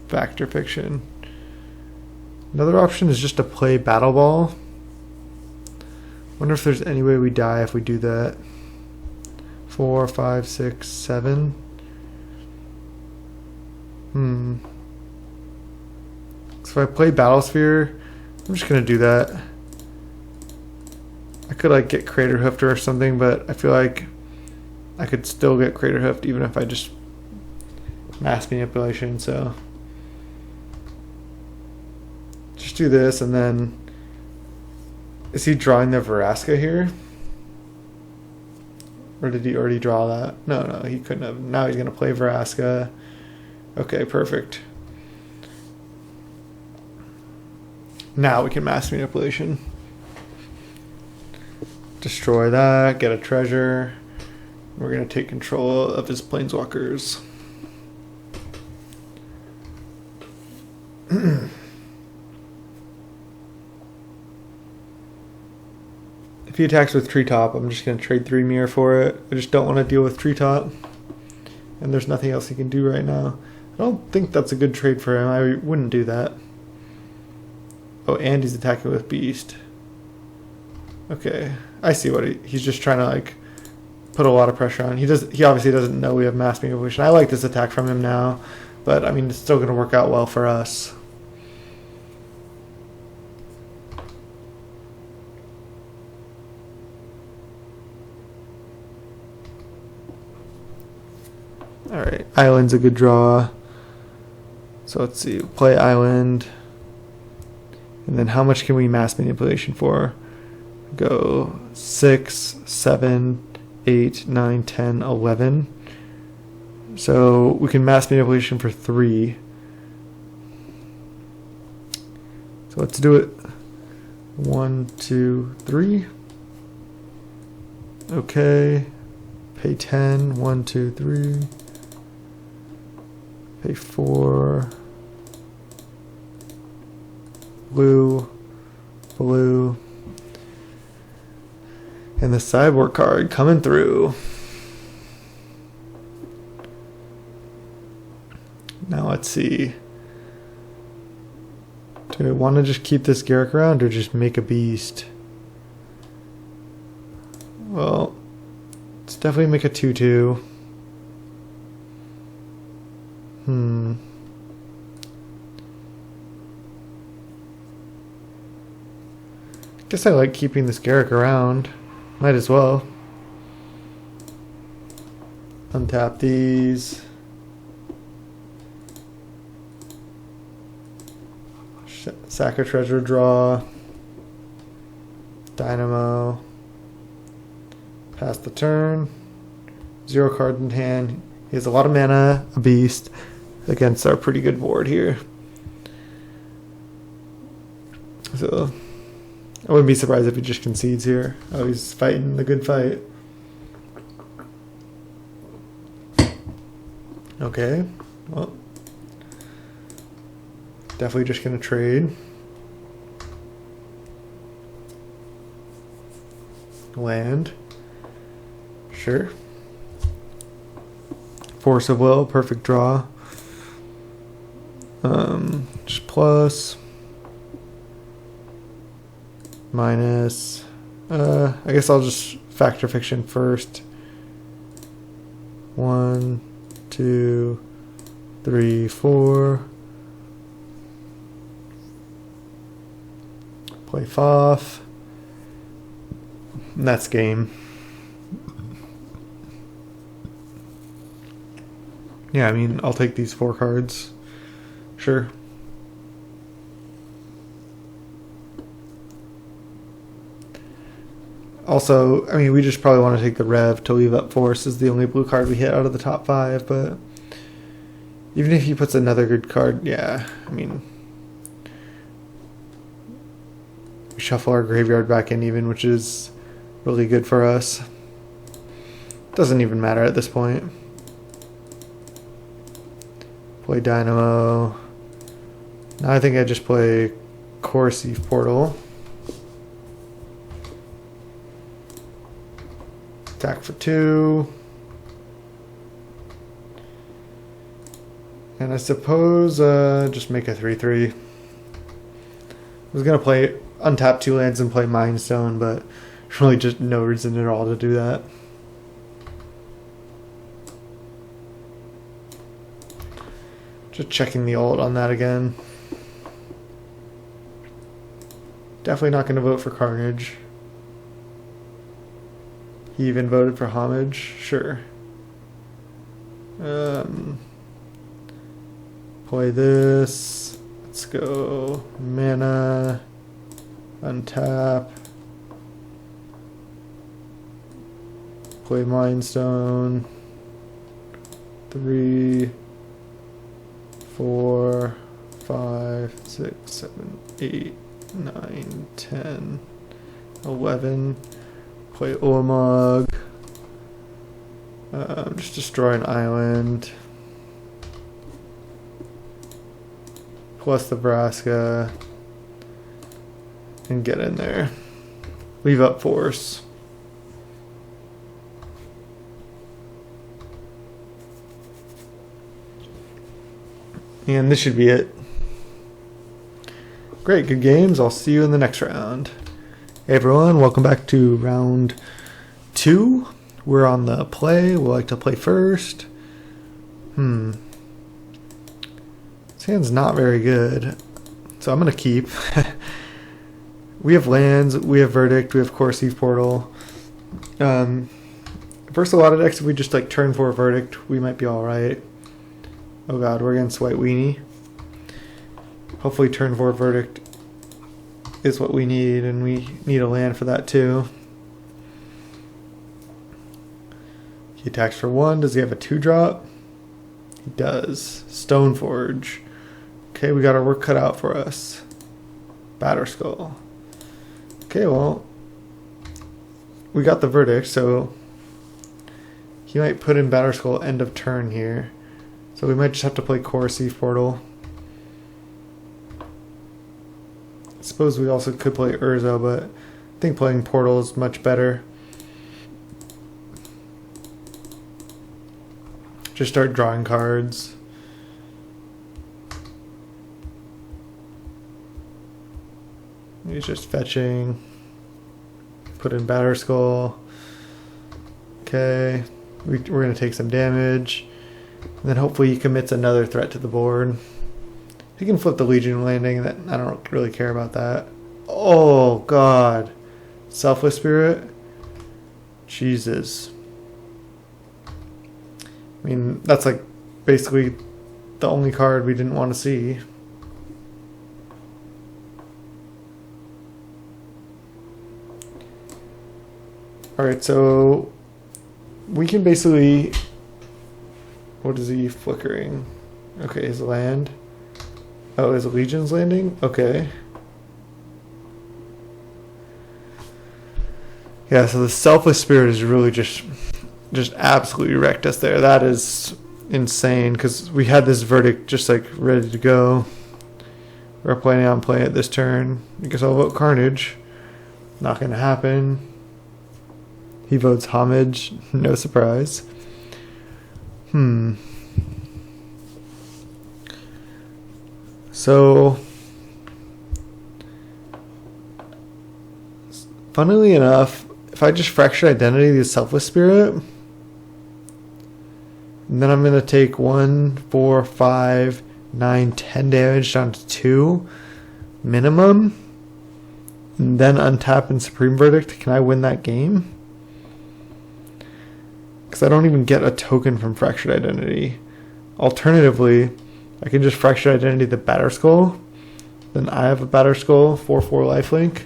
Fact or fiction. Another option is just to play Battle Ball. Wonder if there's any way we die if we do that. 4, 5, 6, 7. So if I play Battlesphere, I'm just gonna do that. I could like get Crater Hoofed or something, but I feel like I could still get Crater Hoofed even if I just Mass Manipulation, so just do this. And then is he drawing the Veraska here? Or did he already draw that? No, he couldn't have. Now he's gonna play Veraska. Okay, perfect. Now we can Mass Manipulation. Destroy that, get a treasure. We're going to take control of his Planeswalkers. If he attacks with Treetop, I'm just going to trade 3 Mirror for it. I just don't want to deal with Treetop. And there's nothing else he can do right now. I don't think that's a good trade for him. I wouldn't do that. Oh, and he's attacking with Beast. Okay, I see what he's just trying to like put a lot of pressure on. He obviously doesn't know we have Mass Manipulation. I like this attack from him now, but I mean it's still going to work out well for us. All right, Island's a good draw. So let's see, play Island. And then how much can we Mass Manipulation for? Go 6, 7, 8, 9, 10, 11. So we can Mass Manipulation for 3. So let's do it. 1, 2, 3. Okay. Pay 10. 1, 2, 3. Pay 4. Blue. And the sideboard card coming through. Now let's see. Do I want to just keep this Garrick around or just make a beast? Well, let's definitely make a 2/2. Guess I like keeping this Garrick around. Might as well. Untap these. Sack a treasure draw. Dynamo. Pass the turn. 0 cards in hand. He has a lot of mana, a beast, against our pretty good board here. So I wouldn't be surprised if he just concedes here. Oh, he's fighting the good fight. Okay, well, definitely just gonna trade. Land. Sure. Force of Will, perfect draw. Just plus. Minus. I guess I'll just factor fiction first. 1, 2, 3, 4. Play Foth. And that's game. Yeah, I mean, I'll take these 4 cards. Sure. Also, I mean, we just probably want to take the Rev to leave up Force is the only blue card we hit out of the top 5, but even if he puts another good card, yeah, I mean, we shuffle our graveyard back in even, which is really good for us. Doesn't even matter at this point. Play Dynamo. Now I think I just play Corsive Portal. Attack for 2. And I suppose just make a 3/3. I was going to play untap 2 lands and play Mind Stone, but there's really just no reason at all to do that. Just checking the ult on that again. Definitely not going to vote for Carnage. He even voted for Homage. Sure. Play this. Let's go. Mana. Untap. Play Mind Stone. 3, 4, 5, 6, 7, 8, 9, 10, 11. Play Ulamog. Just destroy an island. Plus Nebraska. And get in there. Leave up Force. And this should be it. Great, good games. I'll see you in the next round. Hey everyone, welcome back to round 2. We're on the play. We'll like to play first. This hand's not very good. So I'm going to keep. We have lands, we have Verdict, we have Corsive Portal. Versus a lot of decks, if we just like turn 4 Verdict, we might be alright. Oh god, we're against White Weenie. Hopefully turn 4 Verdict is what we need, and we need a land for that too. He attacks for 1. Does he have a 2-drop? He does. Stoneforge. Okay, we got our work cut out for us. Batterskull. Okay, well, we got the Verdict, so he might put in Batterskull end of turn here. So we might just have to play Corsive Portal. I suppose we also could play Urza, but I think playing Portal is much better. Just start drawing cards. He's just fetching. Put in Batter Skull. Okay. We're going to take some damage. And then hopefully he commits another threat to the board. He can flip the Legion landing. That I don't really care about that. Oh, God. Selfless Spirit. Jesus. I mean, that's like basically the only card we didn't want to see. Alright, so we can basically... What is he flickering? Okay, his land. Oh, his Legion's landing? Okay. Yeah, so the Selfless Spirit is really just absolutely wrecked us there. That is insane, because we had this verdict just like ready to go. We're planning on playing it this turn. I guess I'll vote Carnage. Not going to happen. He votes Homage. No surprise. So, funnily enough, if I just Fractured Identity the Selfless Spirit, and then I'm going to take 1, 4, 5, 9, 10 damage down to 2 minimum, and then untap and Supreme Verdict, can I win that game? Because I don't even get a token from Fractured Identity. Alternatively, I can just Fractured Identity the Batter Skull. Then I have a Batter Skull, 4/4 lifelink.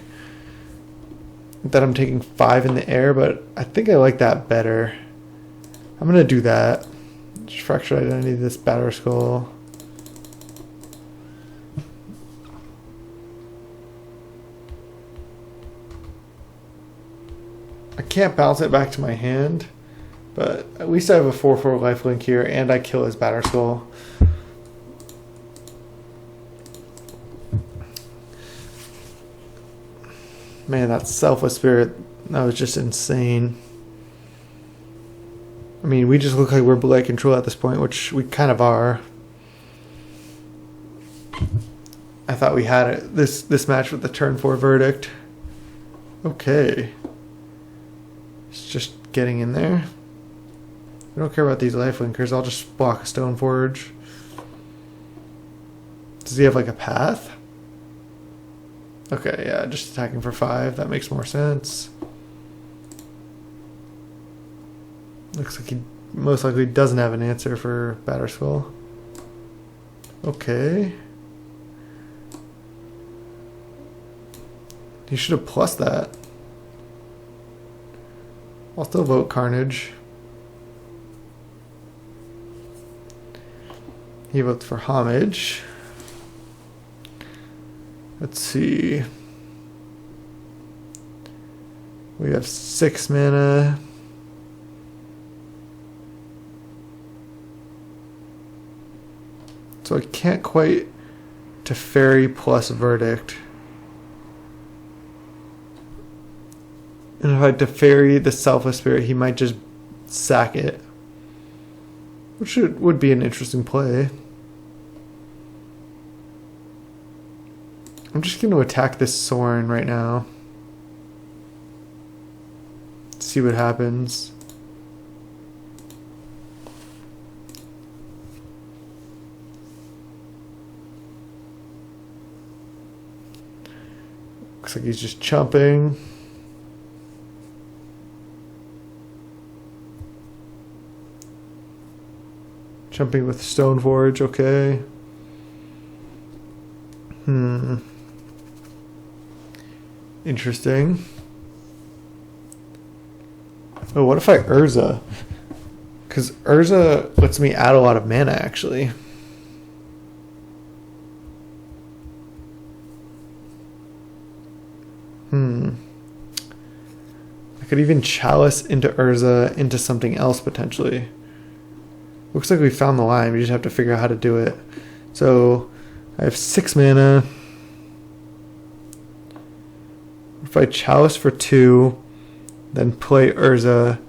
Then I'm taking 5 in the air, but I think I like that better. I'm going to do that. Just Fractured Identity this Batter Skull. I can't bounce it back to my hand. But at least I have a 4/4 lifelink here, and I kill his Batter Skull. Man, that Selfless Spirit, that was just insane. I mean, we just look like we're Blight Control at this point, which we kind of are. I thought we had it this match with the turn 4 verdict. Okay. It's just getting in there. I don't care about these lifelinkers. I'll just block a Stoneforge. Does he have like a path? Okay, yeah, just attacking for 5. That makes more sense. Looks like he most likely doesn't have an answer for Batter Skull. Okay. He should have plus that. I'll still vote Carnage. He votes for Homage. Let's see. We have 6 mana. So I can't quite Teferi plus Verdict. And if I Teferi the Selfless Spirit, he might just sack it. Which would be an interesting play. I'm just going to attack this Sorin right now. See what happens. Looks like he's just chumping. Jumping with Stoneforge, okay. Interesting. Oh, what if I Urza? Because Urza lets me add a lot of mana, actually. I could even Chalice into Urza into something else, potentially. Looks like we found the line. We just have to figure out how to do it. So, I have 6 mana. If I Chalice for 2, then play Urza,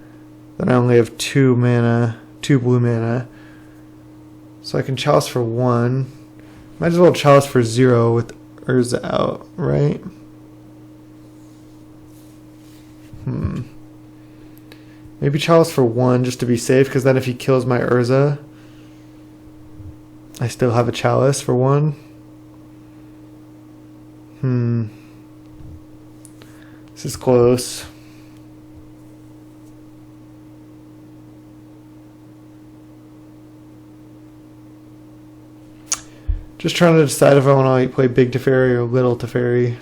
then I only have 2 mana, 2 blue mana. So I can Chalice for 1. Might as well Chalice for 0 with Urza out, right? Maybe Chalice for 1 just to be safe, because then if he kills my Urza, I still have a Chalice for 1. This is close. Just trying to decide if I want to play Big Teferi or Little Teferi.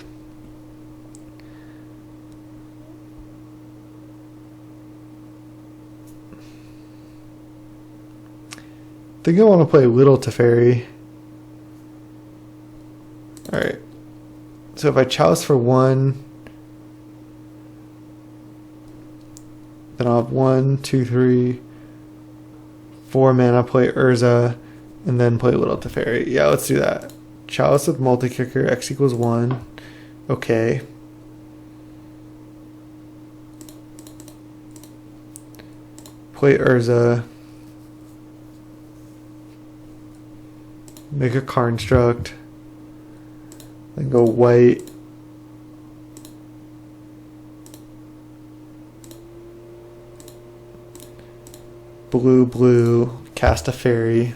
I think I want to play Little Teferi. Alright. So if I Chalice for 1, then I'll have 1, 2, 3, 4 mana, play Urza, and then play Little Teferi. Yeah, let's do that. Chalice with multi-kicker, X equals 1. Okay. Play Urza. Make a construct. Then go white. Blue, blue. Cast a fairy.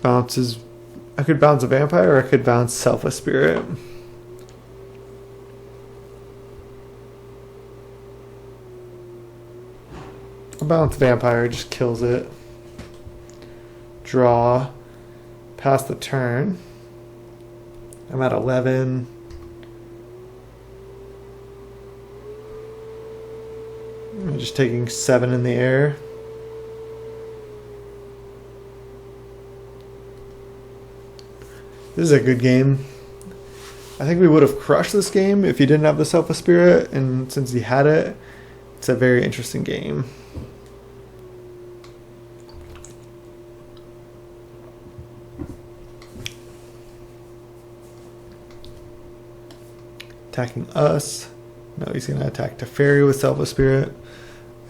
Bounces. I could bounce a vampire, or I could bounce Selfless Spirit. I'll bounce vampire, just kills it. Draw. Pass the turn. I'm at 11. I'm just taking 7 in the air. This is a good game. I think we would have crushed this game if he didn't have the Selfless Spirit, and since he had it, it's a very interesting game. Attacking us. No, he's going to attack Teferi with Selfless Spirit,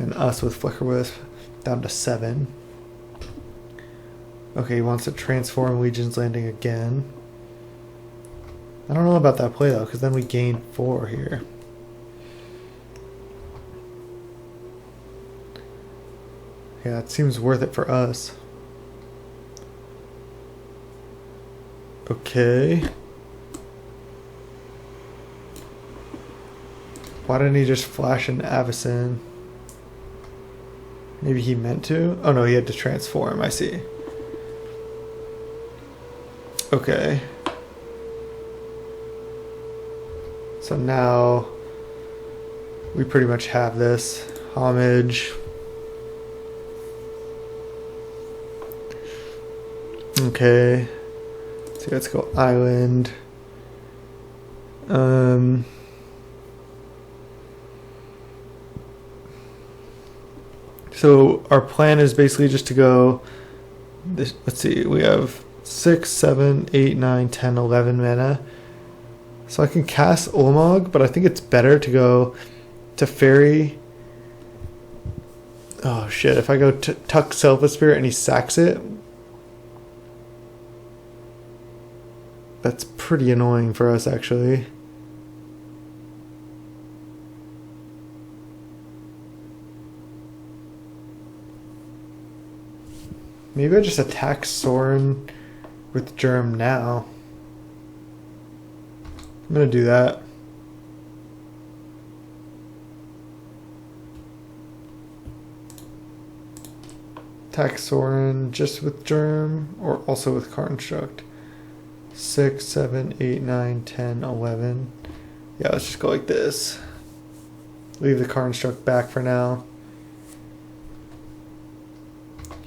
and us with Flicker Wisp, down to 7. Okay, he wants to transform Legion's Landing again. I don't know about that play though, because then we gain 4 here. Yeah, it seems worth it for us. Okay. Why didn't he just flash an Avacyn? Maybe he meant to? Oh no, he had to transform, I see. Okay. So now we pretty much have this. Homage. Okay. So let's go island. So our plan is basically just to go this, let's see, we have 6, 7, 8, 9, 10, 11 mana. So I can cast Ulamog, but I think it's better to go to Fairy. Oh shit, if I go to Tuck Selfless Spirit and he sacks it, that's pretty annoying for us actually. Maybe I just attack Sorin with Germ now. I'm gonna do that. Attack Sorin just with Germ or also with Construct. 6, 7, 8, 9, 10, 11. Yeah, let's just go like this. Leave the Construct back for now.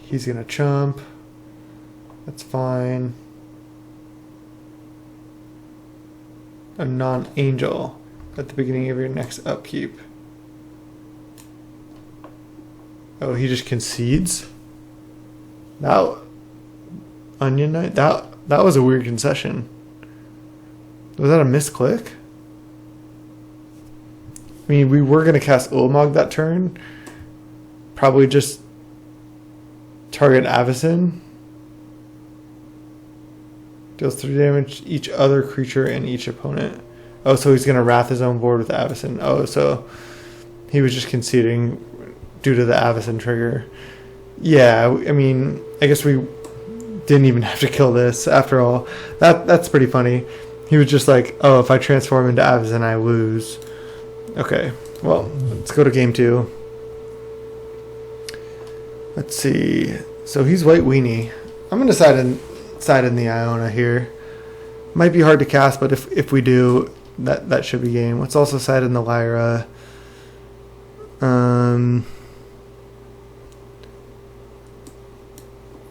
He's gonna chump. That's fine. A non-angel at the beginning of your next upkeep. Oh, he just concedes? That Onion Knight? That was a weird concession. Was that a misclick? I mean, we were gonna cast Ulamog that turn. Probably just target Avacyn. Deals 3 damage each other creature and each opponent. Oh, so he's gonna wrath his own board with Avacyn. Oh, so he was just conceding due to the Avacyn trigger. Yeah, I mean, I guess we didn't even have to kill this after all. That's pretty funny. He was just like, oh, if I transform into Avacyn, I lose. Okay, well, let's go to game 2. Let's see. So he's White Weenie. I'm gonna side in the Iona here. Might be hard to cast, but if we do, that should be game. Let's also side in the Lyra.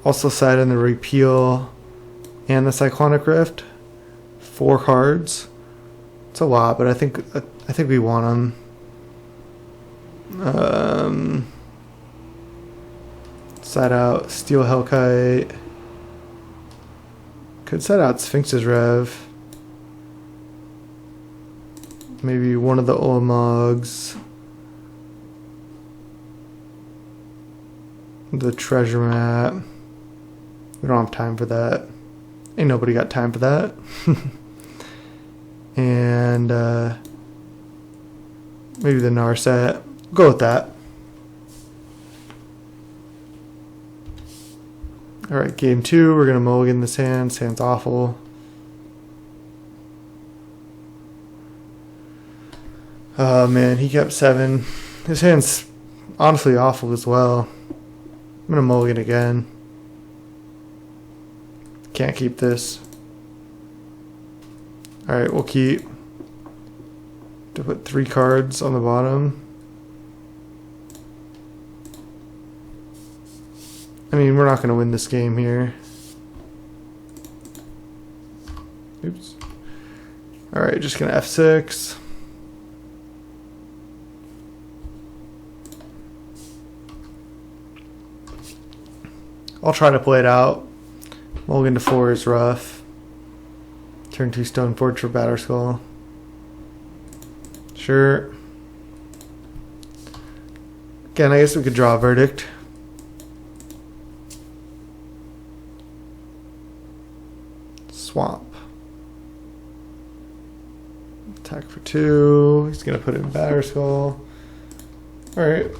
Also side in the Repeal and the Cyclonic Rift. 4 cards. It's a lot, but I think we want them. Side out Steel Hellkite. Could side out Sphinx's Rev. Maybe one of the Ulamog's. The treasure map. We don't have time for that. Ain't nobody got time for that. And maybe the Narset. Go with that. Alright, game 2. We're going to mulligan this hand. Hand's awful. Oh man, he kept 7. His hand's honestly awful as well. I'm going to mulligan again. Can't keep this. Alright, we'll keep. To put 3 cards on the bottom. I mean, we're not going to win this game here. Oops. Alright, just going to F6. I'll try to play it out. Mulligan to 4 is rough. Turn 2 Stoneforge for Batterskull. Sure. Again, I guess we could draw a Verdict. Swamp. Attack for 2. He's going to put it in Batterskull. Alright.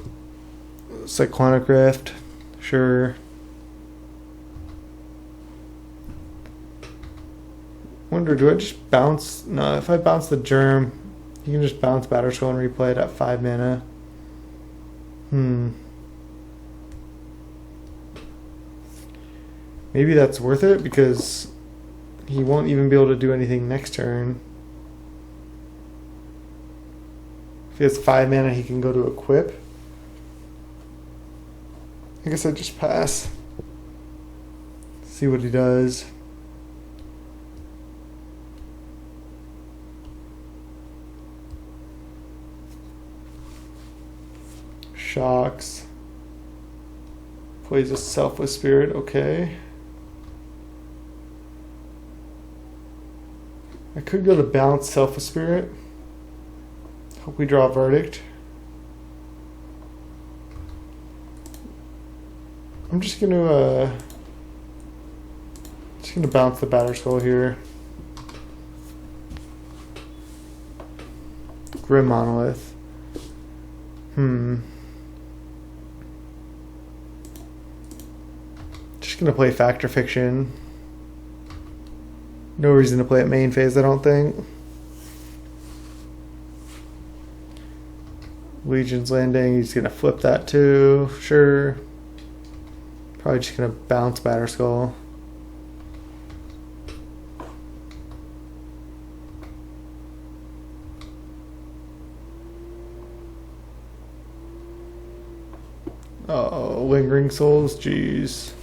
Cyclonic Rift. Sure. Wonder, do I just bounce? No, if I bounce the Germ, you can just bounce Batterskull and replay it at 5 mana. Maybe that's worth it because he won't even be able to do anything next turn. If he has 5 mana, he can go to equip. I guess I just pass. See what he does. Shocks. Plays a Selfless Spirit, okay. I could go to bounce Selfless Spirit. Hope we draw a Verdict. I'm just gonna bounce the Batterskull here. Grim Monolith. Just gonna play Fact or Fiction. No reason to play at main phase, I don't think. Legion's Landing, he's gonna flip that too, sure. Probably just gonna bounce Batterskull. Oh, Lingering Souls, jeez.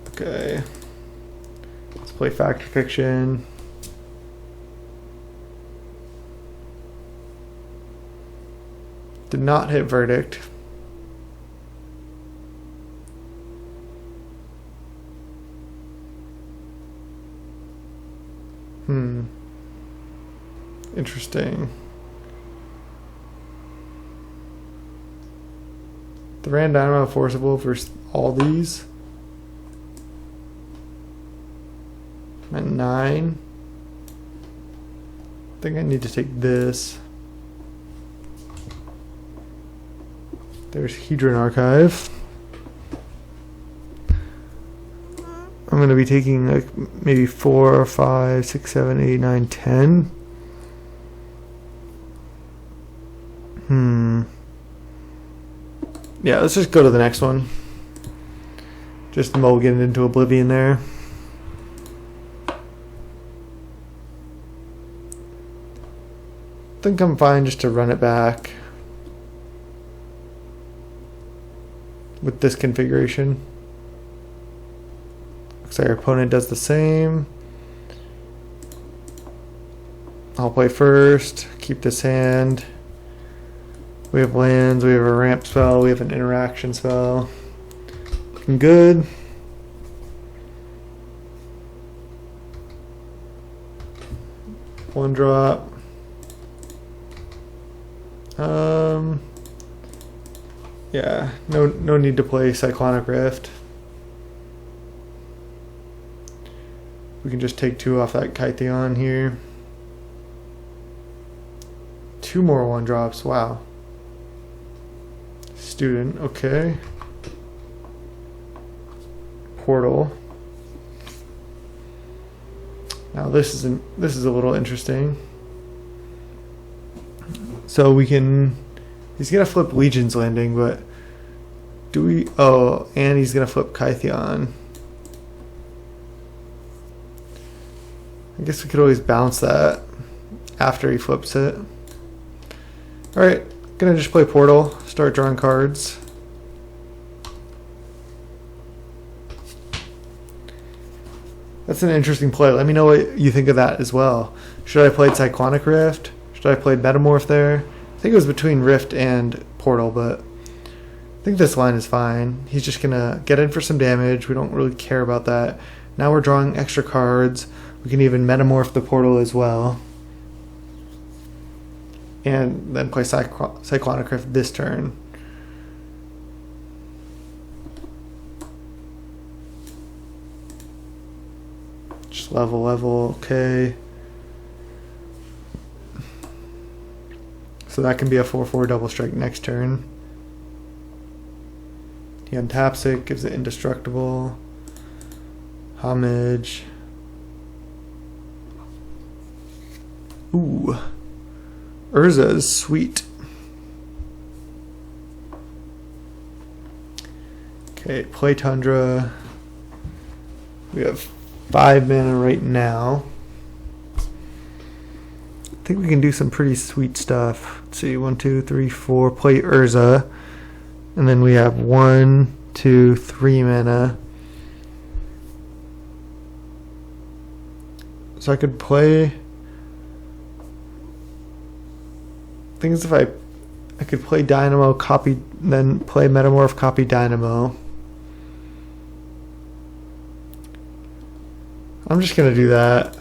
Okay. Let's play Fact or Fiction. Did not hit Verdict. Interesting. The Ran Dynamo Forcible for all these. At 9. think I need to take this. There's Hedron Archive. I'm going to be taking like maybe 4, 5, 6, 7, 8, 9, 10. Yeah, let's just go to the next one. Just mulligan into oblivion there. Think I'm fine just to run it back with this configuration. Looks like our opponent does the same. I'll play first, keep this hand. We have lands, we have a ramp spell, we have an interaction spell. Looking good. One drop. Yeah, no need to play Cyclonic Rift. We can just take 2 off that Kytheon here. 2 more 1-drops, wow. Student, okay. Portal. Now this is a little interesting. So we can, he's gonna flip Legion's Landing, but do we, oh, and he's gonna flip Kytheon. I guess we could always bounce that after he flips it. Alright, gonna just play Portal, start drawing cards. That's an interesting play. Let me know what you think of that as well. Should I play Cyclonic Rift? Should I play Metamorph there? I think it was between Rift and Portal, but I think this line is fine. He's just gonna get in for some damage. We don't really care about that. Now we're drawing extra cards. We can even Metamorph the Portal as well. And then play Cyclonic Rift this turn. Just level, okay. So that can be a 4/4 double strike next turn. He untaps it, gives it indestructible. Homage. Ooh. Urza is sweet. Okay, play Tundra. We have 5 mana right now. I think we can do some pretty sweet stuff. Let's see, 1, 2, 3, 4. Play Urza. And then we have 1, 2, 3 mana. So I could play. Things if I could play Dynamo, copy, then play Metamorph, copy Dynamo. I'm just gonna do that.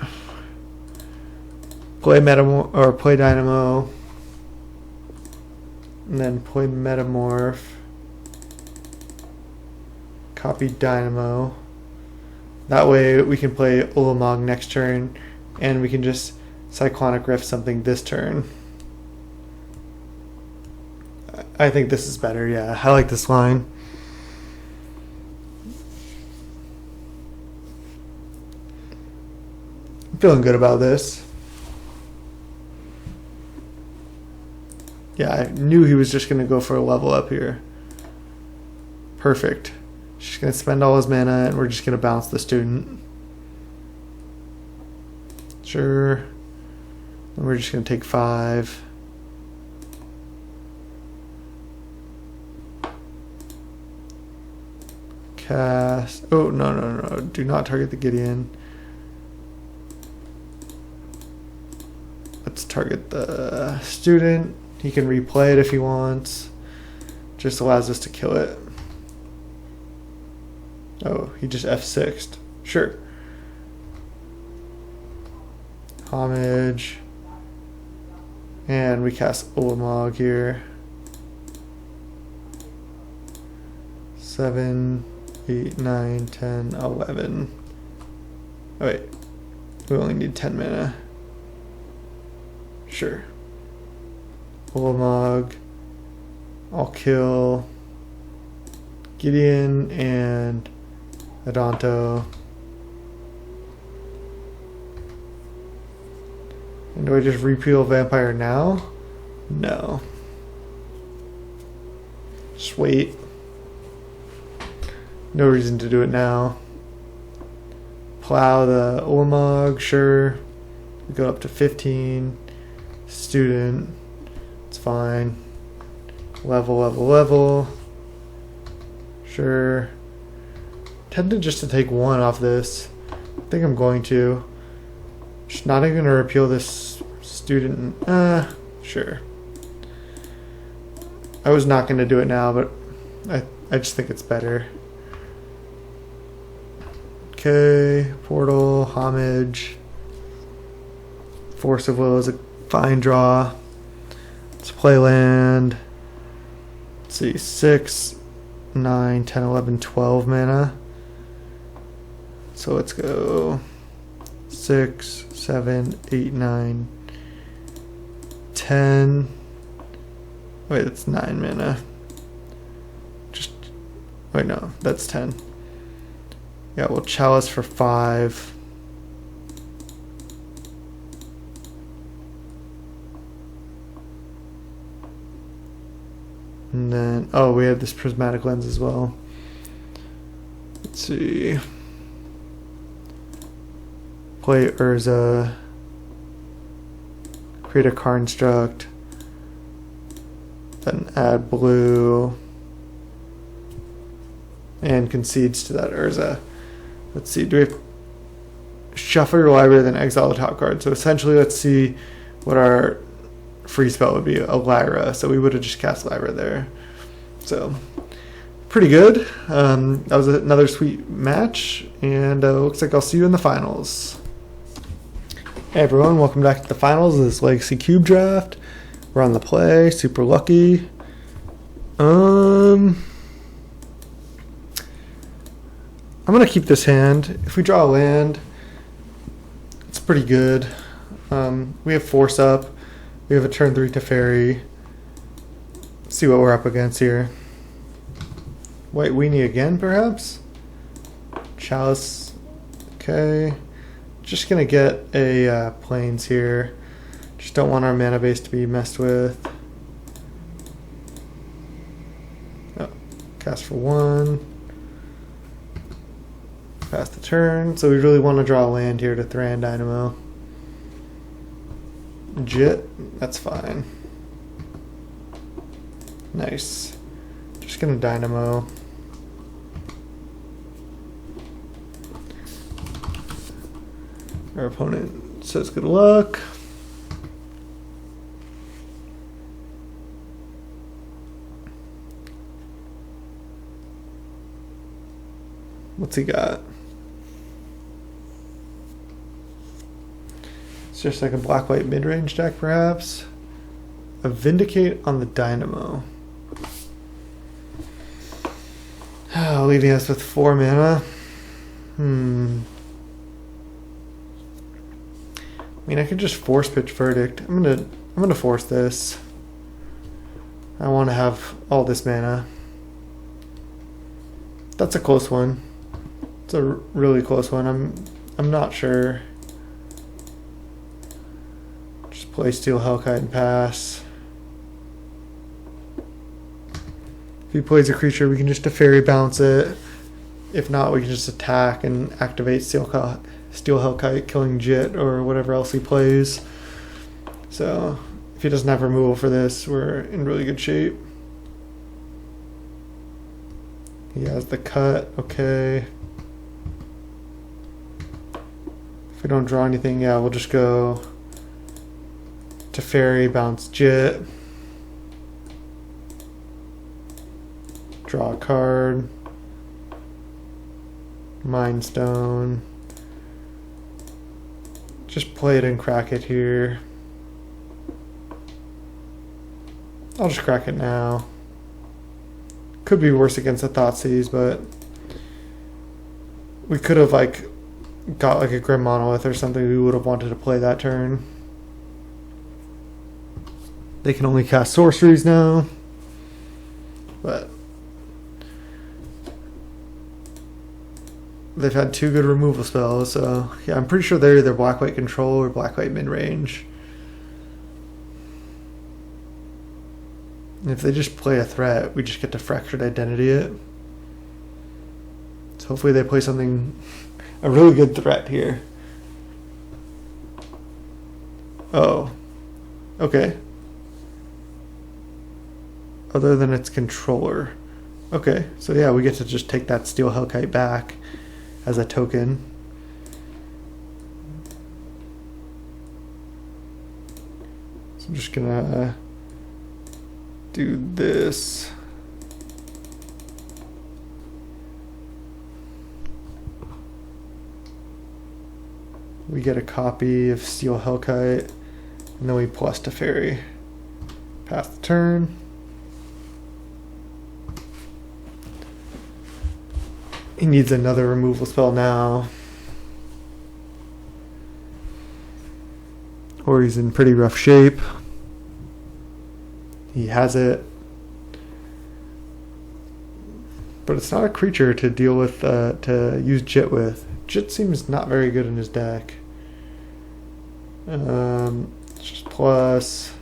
Play Metamorph or play Dynamo, and then play Metamorph, copy Dynamo. That way we can play Ulamog next turn, and we can just Cyclonic Rift something this turn. I think this is better, yeah. I like this line. I'm feeling good about this. Yeah, I knew he was just going to go for a level up here. Perfect. Just going to spend all his mana, and we're just going to bounce the student. Sure. And we're just going to take 5. Cast. Oh, no. Do not target the Gideon. Let's target the student. He can replay it if he wants. Just allows us to kill it. Oh, he just F6'd. Sure. Homage. And we cast Ulamog here. 7, 8, 9, 10, 11. Oh wait. We only need 10 mana. Sure. Ulamog. I'll kill Gideon and Adonto. And do I just repeal Vampire now? No. Just wait. No reason to do it now. Plow the Ulamog, sure. We go up to 15. Student. It's fine. Level. Sure. Tempted just to take one off this. I think I'm going to. Just not even gonna repeal this student. Sure. I was not gonna do it now, but I just think it's better. Okay, Portal, Homage. Force of Will is a fine draw. Let's play land. Let's see, 6, 9, 10, 11, 12 mana. So let's go 6, 7, 8, 9, 10. Wait, that's 9 mana. Wait, no, that's 10. Yeah, we'll Chalice for 5. And then, oh, we have this Prismatic Lens as well. Let's see. Play Urza. Create a Construct. Then add blue. And concedes to that Urza. Let's see, do we have shuffle your library, then exile the top card? So essentially, let's see what our free spell would be, a Lyra. So we would have just cast Lyra there. So pretty good. That was another sweet match, and looks like I'll see you in the finals. Hey everyone, welcome back to the finals of this Legacy Cube draft. We're on the play, super lucky. I'm going to keep this hand. If we draw a land, it's pretty good. We have Force up. We have a turn 3 Teferi. Let's see what we're up against here. White Weenie again, perhaps? Chalice. Okay. Just going to get a Plains here. Just don't want our mana base to be messed with. Oh, cast for 1. Pass the turn. So we really want to draw a land here to Thran Dynamo. Jit, that's fine. Nice. Just gonna Dynamo. Our opponent says good luck. What's he got? It's just like a black-white mid-range deck, perhaps. A Vindicate on the Dynamo. Leaving us with 4 mana. I mean, I could just force pitch Verdict. I'm gonna force this. I want to have all this mana. That's a close one. It's a really close one. I'm not sure. Just play Steel Hellkite and pass. If he plays a creature, we can just Teferi bounce it. If not, we can just attack and activate Steel Hellkite, killing Jit or whatever else he plays. So if he doesn't have removal for this, we're in really good shape. He has the cut, okay. If we don't draw anything, yeah, we'll just go Teferi, bounce Jit. Draw a card. Mind Stone. Just play it and crack it here. I'll just crack it now. Could be worse against the Thoughtseize, but we could have got a Grim Monolith or something we would have wanted to play that turn. They can only cast sorceries now. But they've had 2 good removal spells, so yeah, I'm pretty sure they're either black-white control or black-white mid-range. If they just play a threat, we just get to Fractured Identity it. So hopefully they play something, a really good threat here. Oh, okay. Other than its controller. Okay, so yeah, we get to just take that Steel Hellkite back as a token. So I'm just gonna do this. We get a copy of Steel Hellkite, and then we plus Teferi. Pass the turn. He needs another removal spell now. Or he's in pretty rough shape. He has it. But it's not a creature to deal with, to use Jit with. Jit seems not very good in his deck. Just plus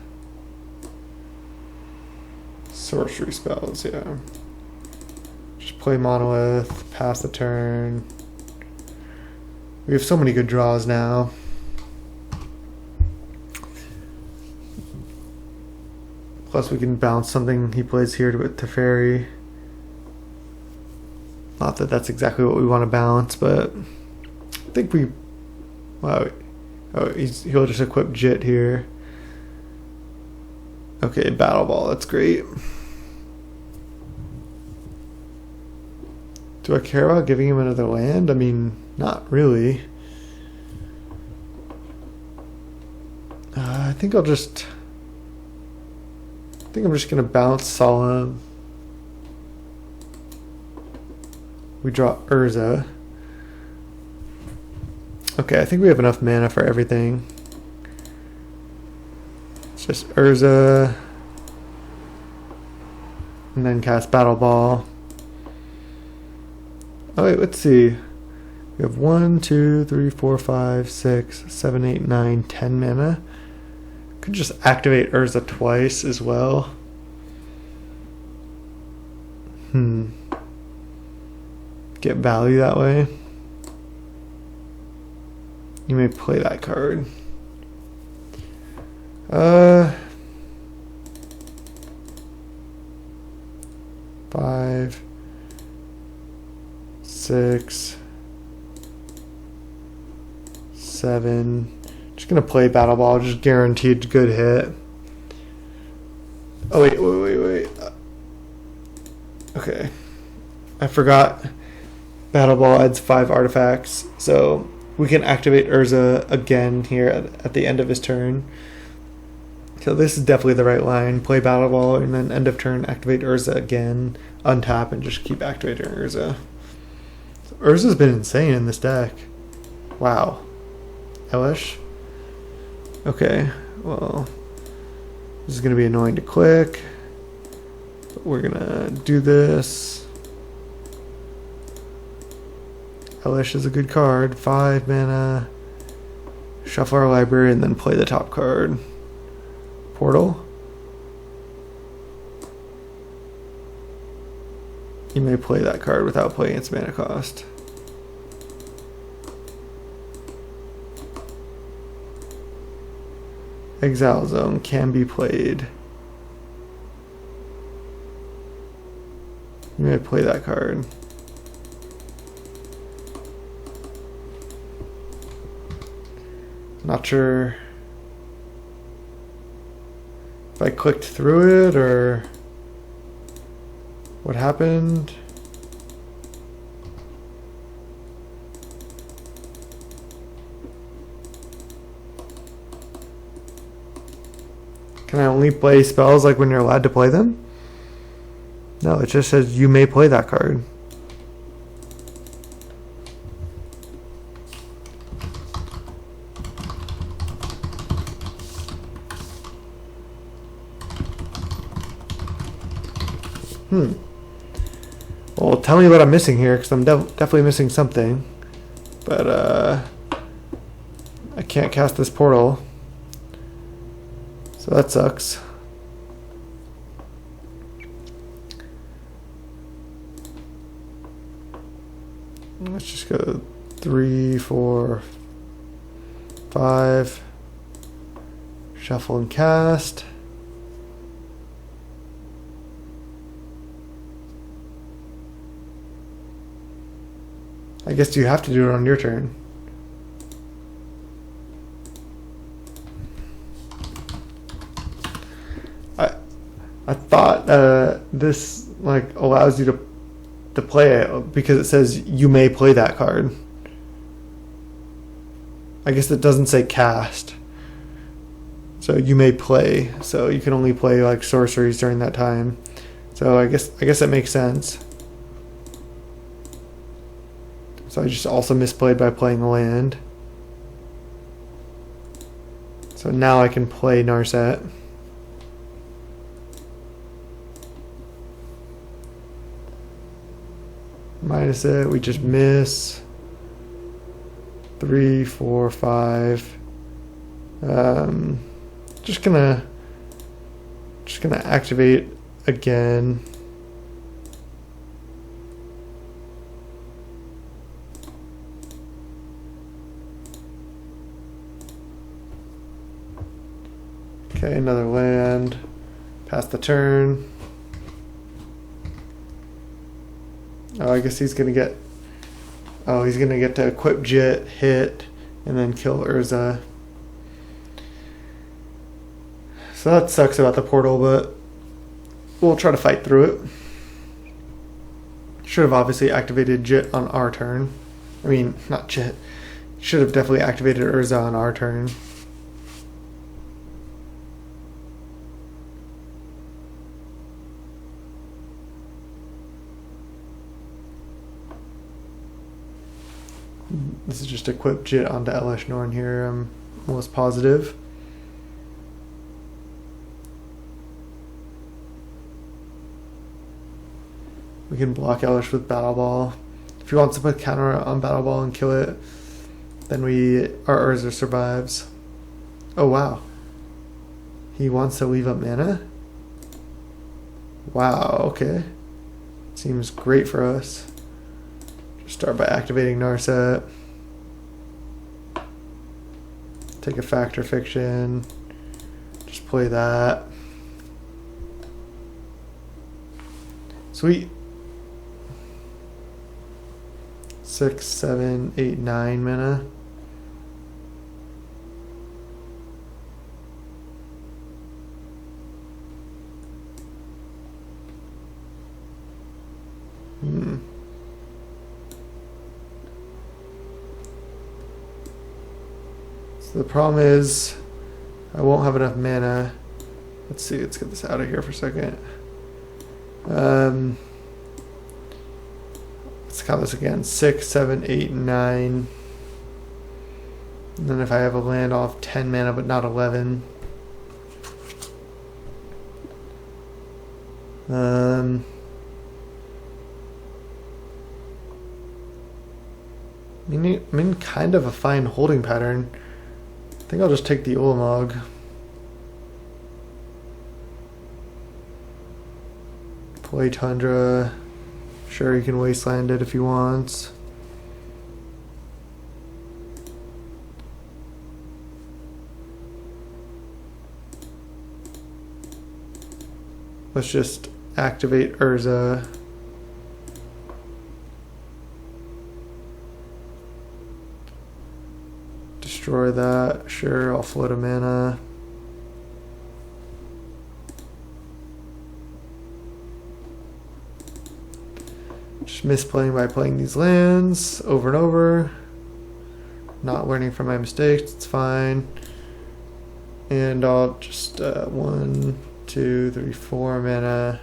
sorcery spells, yeah. Just play Monolith, pass the turn. We have so many good draws now. Plus we can bounce something he plays here with Teferi. Not that that's exactly what we want to bounce, but I think we... Wow. Oh, he'll just equip Jit here. Okay, Battle Ball, that's great. Do I care about giving him another land? I mean, not really. I think I'm just gonna bounce Solemn. We draw Urza. Okay, I think we have enough mana for everything. It's just Urza. And then cast Battle Ball. Oh wait, let's see. We have 1, 2, 3, 4, 5, 6, 7, 8, 9, 10 mana. Could just activate Urza twice as well. Get value that way. You may play that card. 5, 6, 7. Just gonna play Battle Ball, just guaranteed good hit. Oh wait. Okay. I forgot. Battle Ball adds 5 artifacts, so we can activate Urza again here at the end of his turn. So this is definitely the right line. Play Battle Ball, and then end of turn, activate Urza again, untap, and just keep activating Urza. So Urza's been insane in this deck. Wow. Elish? Okay, well, this is going to be annoying to click, but we're going to do this. Elish is a good card. 5 mana. Shuffle our library and then play the top card. Portal. You may play that card without playing its mana cost. Exile Zone can be played. You may play that card. Not sure if I clicked through it or what happened. Can I only play spells like when you're allowed to play them? No, it just says you may play that card. Well, tell me what I'm missing here, because I'm definitely missing something. But, I can't cast this portal. So that sucks. Let's just go 3, 4, 5. Shuffle and cast. I guess you have to do it on your turn. I thought this like allows you to play it because it says you may play that card. I guess it doesn't say cast. So you may play. So you can only play like sorceries during that time. So I guess that makes sense. So I just also misplayed by playing a land. So now I can play Narset. Minus it, we just miss. 3, 4, 5. Just gonna activate again. Okay, another land. Pass the turn. Oh, I guess he's gonna get. Oh, he's gonna get to equip Jit, hit, and then kill Urza. So that sucks about the portal, but we'll try to fight through it. Should have obviously activated Jit on our turn. I mean, not Jit. Should have definitely activated Urza on our turn. This is just equip Jit onto Elesh Norn here, I'm almost positive. We can block Elesh with Battle Ball. If he wants to put counter on Battle Ball and kill it, then our Urza survives. Oh wow. He wants to leave up mana? Wow, okay. Seems great for us. Start by activating Narset. Take a Factor Fiction. Just play that. Sweet. 6, 7, 8, 9 mana. So the problem is I won't have enough mana. Let's see, let's get this out of here for a second. Let's count this again. 6, 7, 8, 9. And then if I have a land, I'll have 10 mana, but not 11. I'm in kind of a fine holding pattern. I think I'll just take the Ulamog. Play Tundra. Sure, he can wasteland it if he wants. Let's just activate Urza. Destroy that. Sure, I'll float a mana. Just misplaying by playing these lands over and over. Not learning from my mistakes, it's fine. And I'll just 1, 2, 3, 4 mana.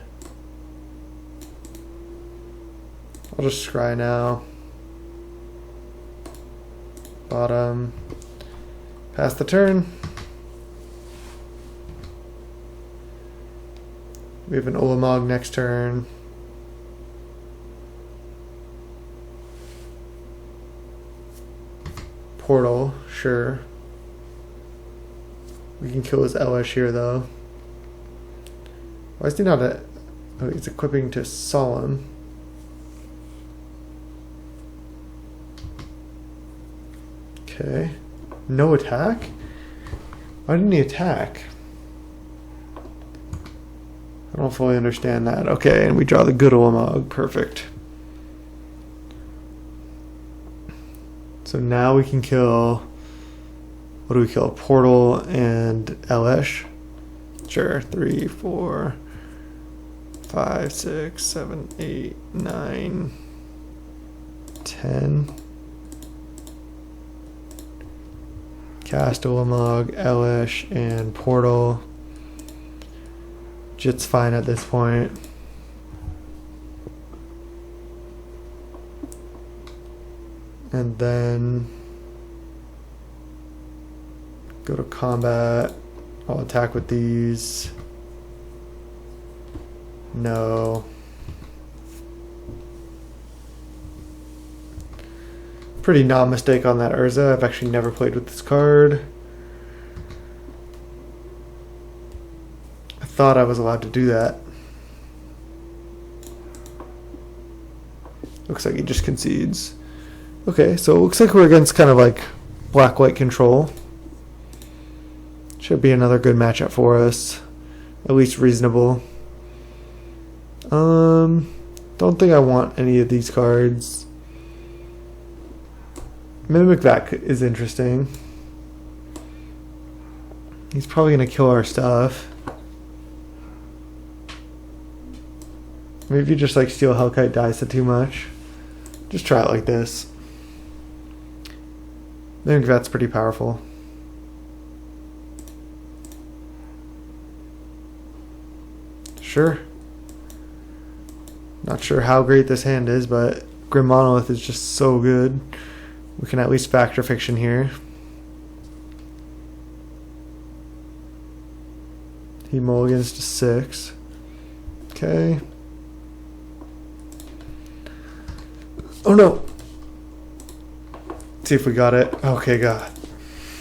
I'll just scry now. Bottom. Pass the turn. We have an Ulamog next turn. portal, sure. We can kill his LS here though. Why is he not a... Oh, he's equipping to Solemn. Okay. No attack? Why didn't he attack? I don't fully understand that. Okay, and we draw the good Ulamog. Perfect. So now we can kill... What do we kill? Portal and Elesh? Sure. 3, 4, 5, 6, 7, 8, 9, 10. Cast Ulamog, Elesh, and Portal. Jit's fine at this point. And then go to combat. I'll attack with these. No. Pretty non-mistake on that Urza. I've actually never played with this card. I thought I was allowed to do that. Looks like he just concedes. Okay, so it looks like we're against kind of like black-white control. Should be another good matchup for us. At least reasonable. Don't think I want any of these cards. Mimic Vac is interesting. He's probably going to kill our stuff. Maybe if you just like steal Hellkite dice it too much. Just try it like this. Mimic Vac's pretty powerful. Sure. Not sure how great this hand is, but Grim Monolith is just so good. We can at least factor fiction here. He mulligans to 6. Okay. Oh no! Let's see if we got it. Okay, God.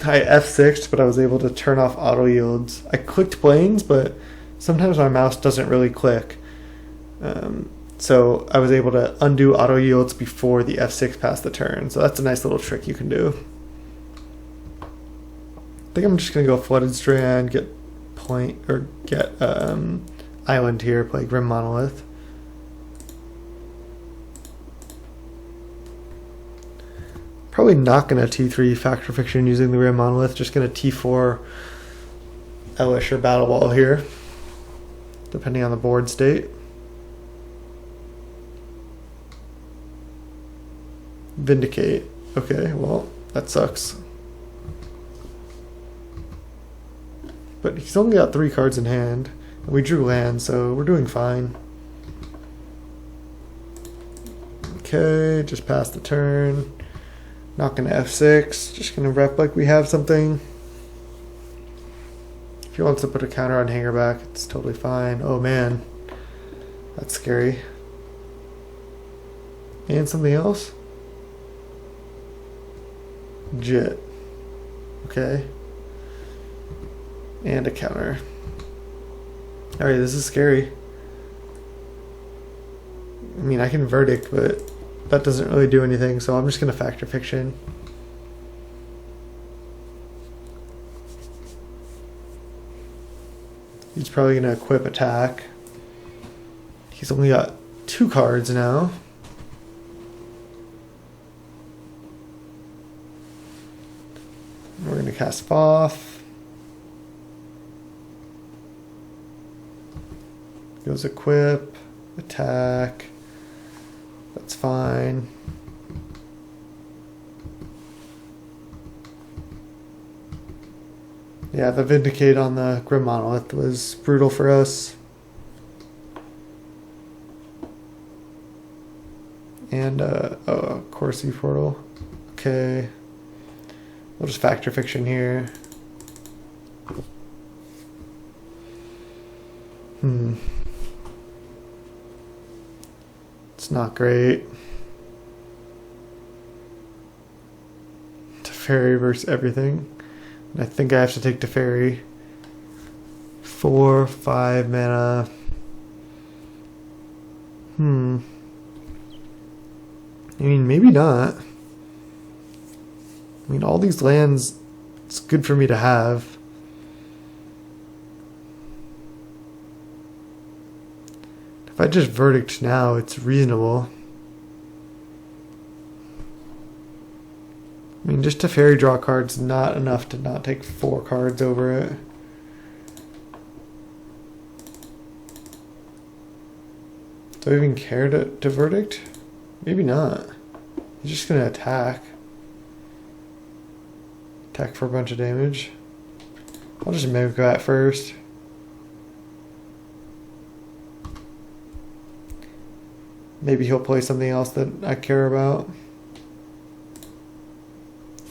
I F6'd, but I was able to turn off auto yields. I clicked planes, but sometimes my mouse doesn't really click. So I was able to undo auto yields before the F6 passed the turn. So that's a nice little trick you can do. I think I'm just gonna go Flooded Strand, get point or get Island here, play Grim Monolith. Probably not gonna T3 Factor Fiction using the Grim Monolith. Just gonna T4 Elish or Battle Ball here, depending on the board state. Vindicate. Okay, well, that sucks. But he's only got 3 cards in hand. And we drew land, so we're doing fine. Okay, just pass the turn. Not gonna F6. Just gonna rep like we have something. If he wants to put a counter on Hangerback, it's totally fine. Oh man. That's scary. And something else? Jit. Okay. And a counter. Alright, this is scary. I mean, I can Verdict, but that doesn't really do anything, so I'm just going to Factor Fiction. He's probably going to equip Attack. He's only got 2 cards now. We're going to cast Foth. Goes Equip, Attack. That's fine. Yeah, the Vindicate on the Grim Monolith was brutal for us. And, Corsi Portal. Okay. We'll just Factor Fiction here. It's not great. Teferi versus everything. And I think I have to take Teferi. 4, 5 mana. I mean, maybe not. I mean, all these lands, it's good for me to have. If I just Verdict now, it's reasonable. I mean, just Teferi draw cards not enough to not take 4 cards over it. Do I even care to Verdict? Maybe not. He's just going to attack. Attack for a bunch of damage. I'll just Mimic that first. Maybe he'll play something else that I care about.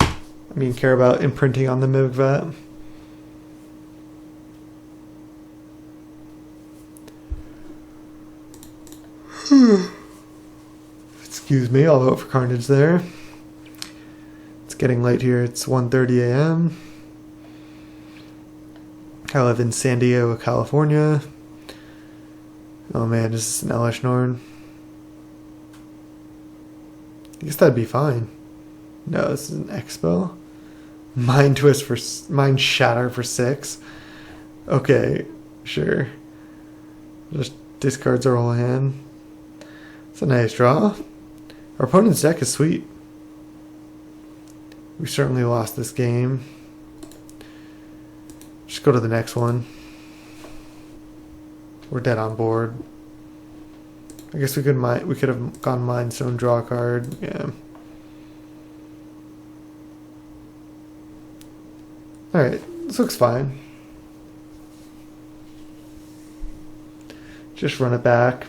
I mean, care about imprinting on the Mimic Vat. Excuse me, I'll vote for Carnage there. It's getting late here. It's 1:30 a.m. I live in San Diego, California. Oh man, this is an Elesh Norn. I guess that'd be fine. No, this is an Expo. Mind Twist for Mind Shatter for 6. Okay, sure. Just discards our whole hand. It's a nice draw. Our opponent's deck is sweet. We certainly lost this game. Just go to the next one. We're dead on board. I guess we could have gone Mind Stone, draw a card. Yeah. Alright, this looks fine. Just run it back.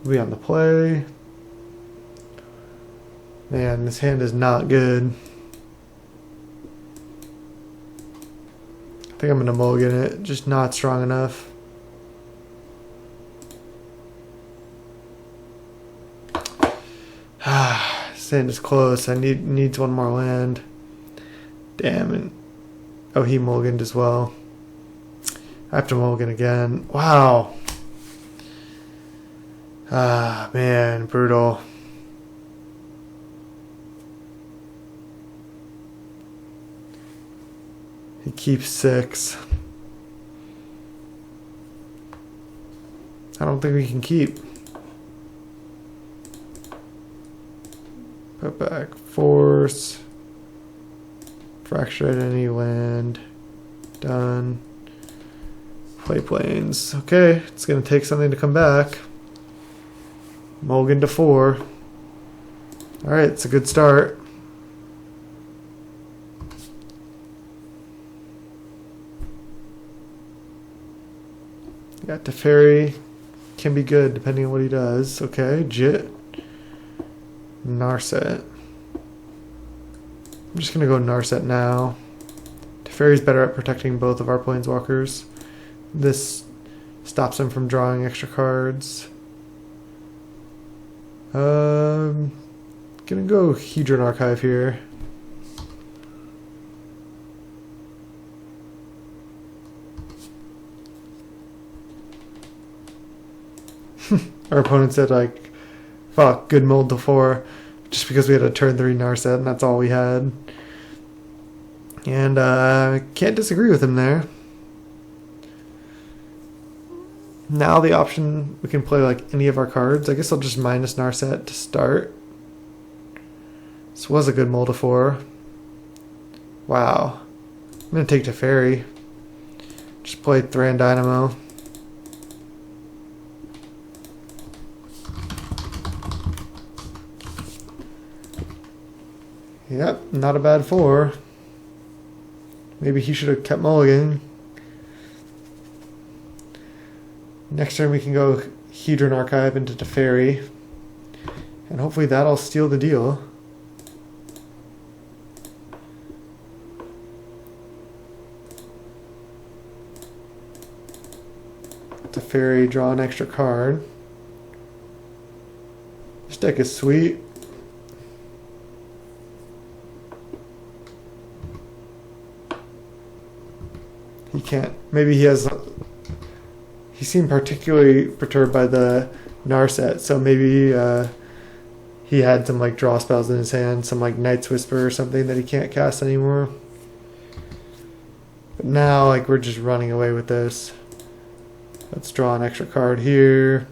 We'll be on the play. Man, this hand is not good. I think I'm going to mulligan it. Just not strong enough. This hand is close. I needs one more land. Damn it. Oh, he mulliganed as well. I have to mulligan again. Wow. Ah, man, brutal. He keeps 6. I don't think we can keep. Put back Force. Fracture any land. Done. Play Plains. Okay, it's going to take something to come back. Mulligan to 4. Alright, it's a good start. Got Teferi. Can be good depending on what he does. Okay, Jit. Narset. I'm just going to go Narset now. Teferi's better at protecting both of our planeswalkers. This stops him from drawing extra cards. Gonna go Hedron Archive here. Our opponent said, like, fuck, good mold to 4, just because we had a turn 3 Narset, and that's all we had. And can't disagree with him there. Now the option, we can play like any of our cards. I guess I'll just minus Narset to start. This was a good mold to 4. Wow. I'm going to take Teferi. Just play Thran Dynamo. Yep, not a bad 4. Maybe he should have kept mulligan. Next turn we can go Hedron Archive into Teferi. And hopefully that'll steal the deal. Teferi, draw an extra card. This deck is sweet. He can't. Maybe he has. He seemed particularly perturbed by the Narset, so maybe he had some like draw spells in his hand, some like Night's Whisper or something that he can't cast anymore. But now, like, we're just running away with this. Let's draw an extra card here.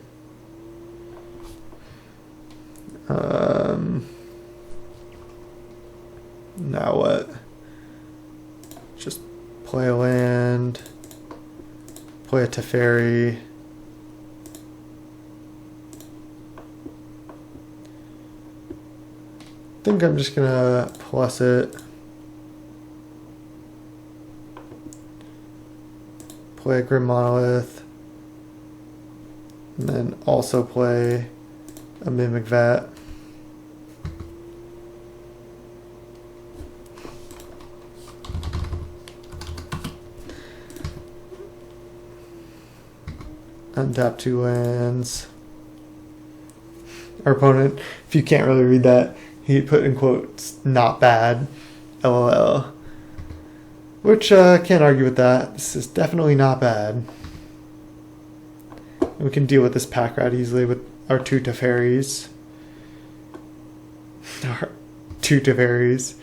Now what? Just play a land, play a Teferi. I think I'm just gonna plus it. Play a Grim Monolith. And then also play a Mimic Vat. Untap 2 lands. Our opponent, if you can't really read that, he put in quotes, not bad, LOL. Which, can't argue with that. This is definitely not bad. We can deal with this pack rat easily with our 2 Teferis. Our 2 Teferis.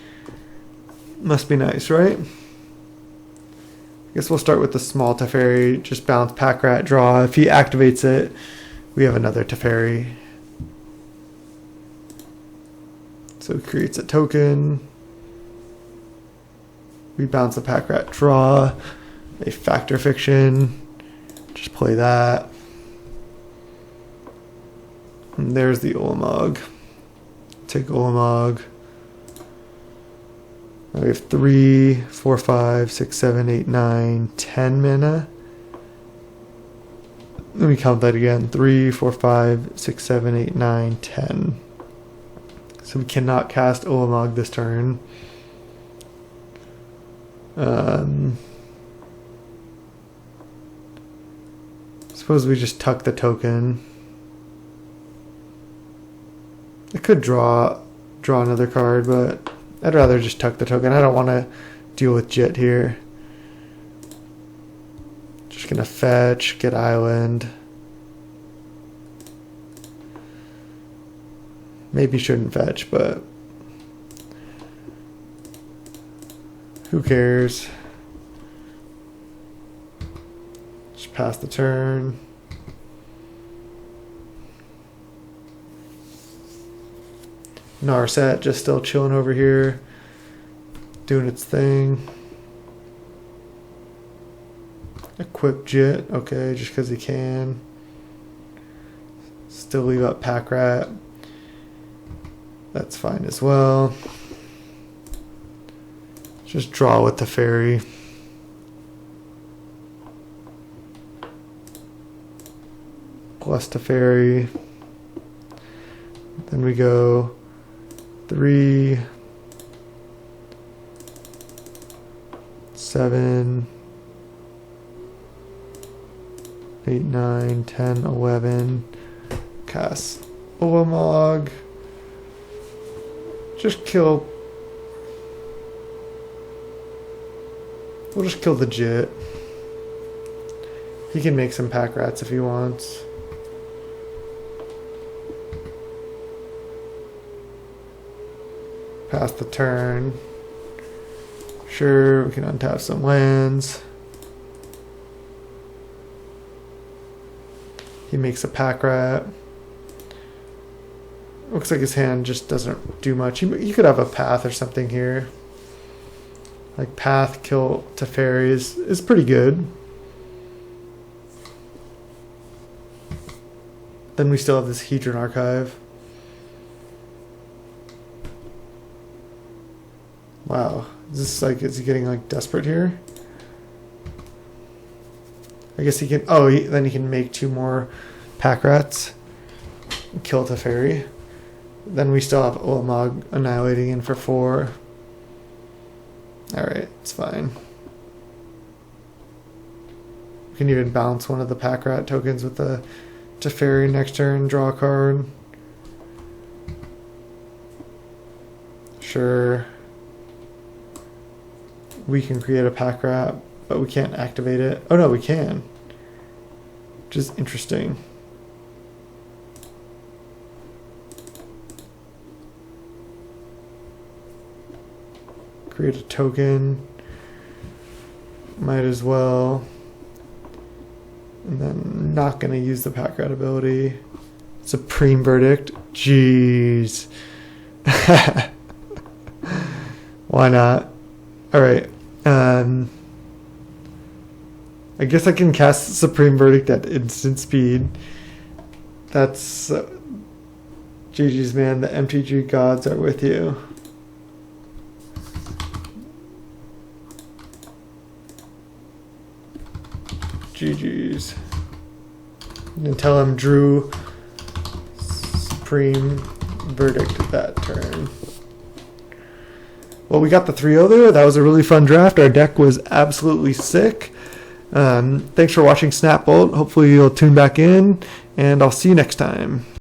Must be nice, right? I guess we'll start with the small Teferi. Just bounce pack rat, draw. If he activates it, we have another Teferi. So it creates a token. We bounce the pack rat, draw. A Factor Fiction. Just play that. And there's the Ulamog. Take Ulamog. We have 3, 4, 5, 6, 7, 8, 9, 10 mana. Let me count that again. 3, 4, 5, 6, 7, 8, 9, 10. So we cannot cast Ulamog this turn. Suppose we just tuck the token. I could draw another card, but I'd rather just tuck the token. I don't want to deal with Jit here. Just gonna fetch, get island. Maybe shouldn't fetch, but who cares? Just pass the turn. Narset just still chilling over here, doing its thing. Equip Jit, okay, just because he can. Still leave up Pack Rat. That's fine as well. Just draw with the fairy. Plus the fairy. Then we go 3, 7, 8, 9, 10, 11. Cast Ulamog. Just kill. We'll just kill the Jit. He can make some pack rats if he wants. Pass the turn. Sure, we can untap some lands. He makes a pack rat. Looks like his hand just doesn't do much. He could have a path or something here. Like path, kill Teferi is pretty good. Then we still have this Hedron Archive. Wow. Is he getting like desperate here? I guess he can, then he can make 2 more pack rats. Kill Teferi. Then we still have Ulamog annihilating in for 4. Alright, it's fine. We can even bounce one of the pack rat tokens with the Teferi next turn, draw a card. Sure. We can create a pack rat but we can't activate it. Oh no, we can. Which is interesting. Create a token. Might as well. And then not going to use the pack rat ability. Supreme Verdict. Jeez. Why not? Alright. I guess I can cast Supreme Verdict at instant speed. That's... GG's, man. The MTG gods are with you. GG's. And tell him drew Supreme Verdict that turn. Well, we got the 3-0 there. That was a really fun draft. Our deck was absolutely sick. Thanks for watching Snap Bolt. Hopefully you'll tune back in, and I'll see you next time.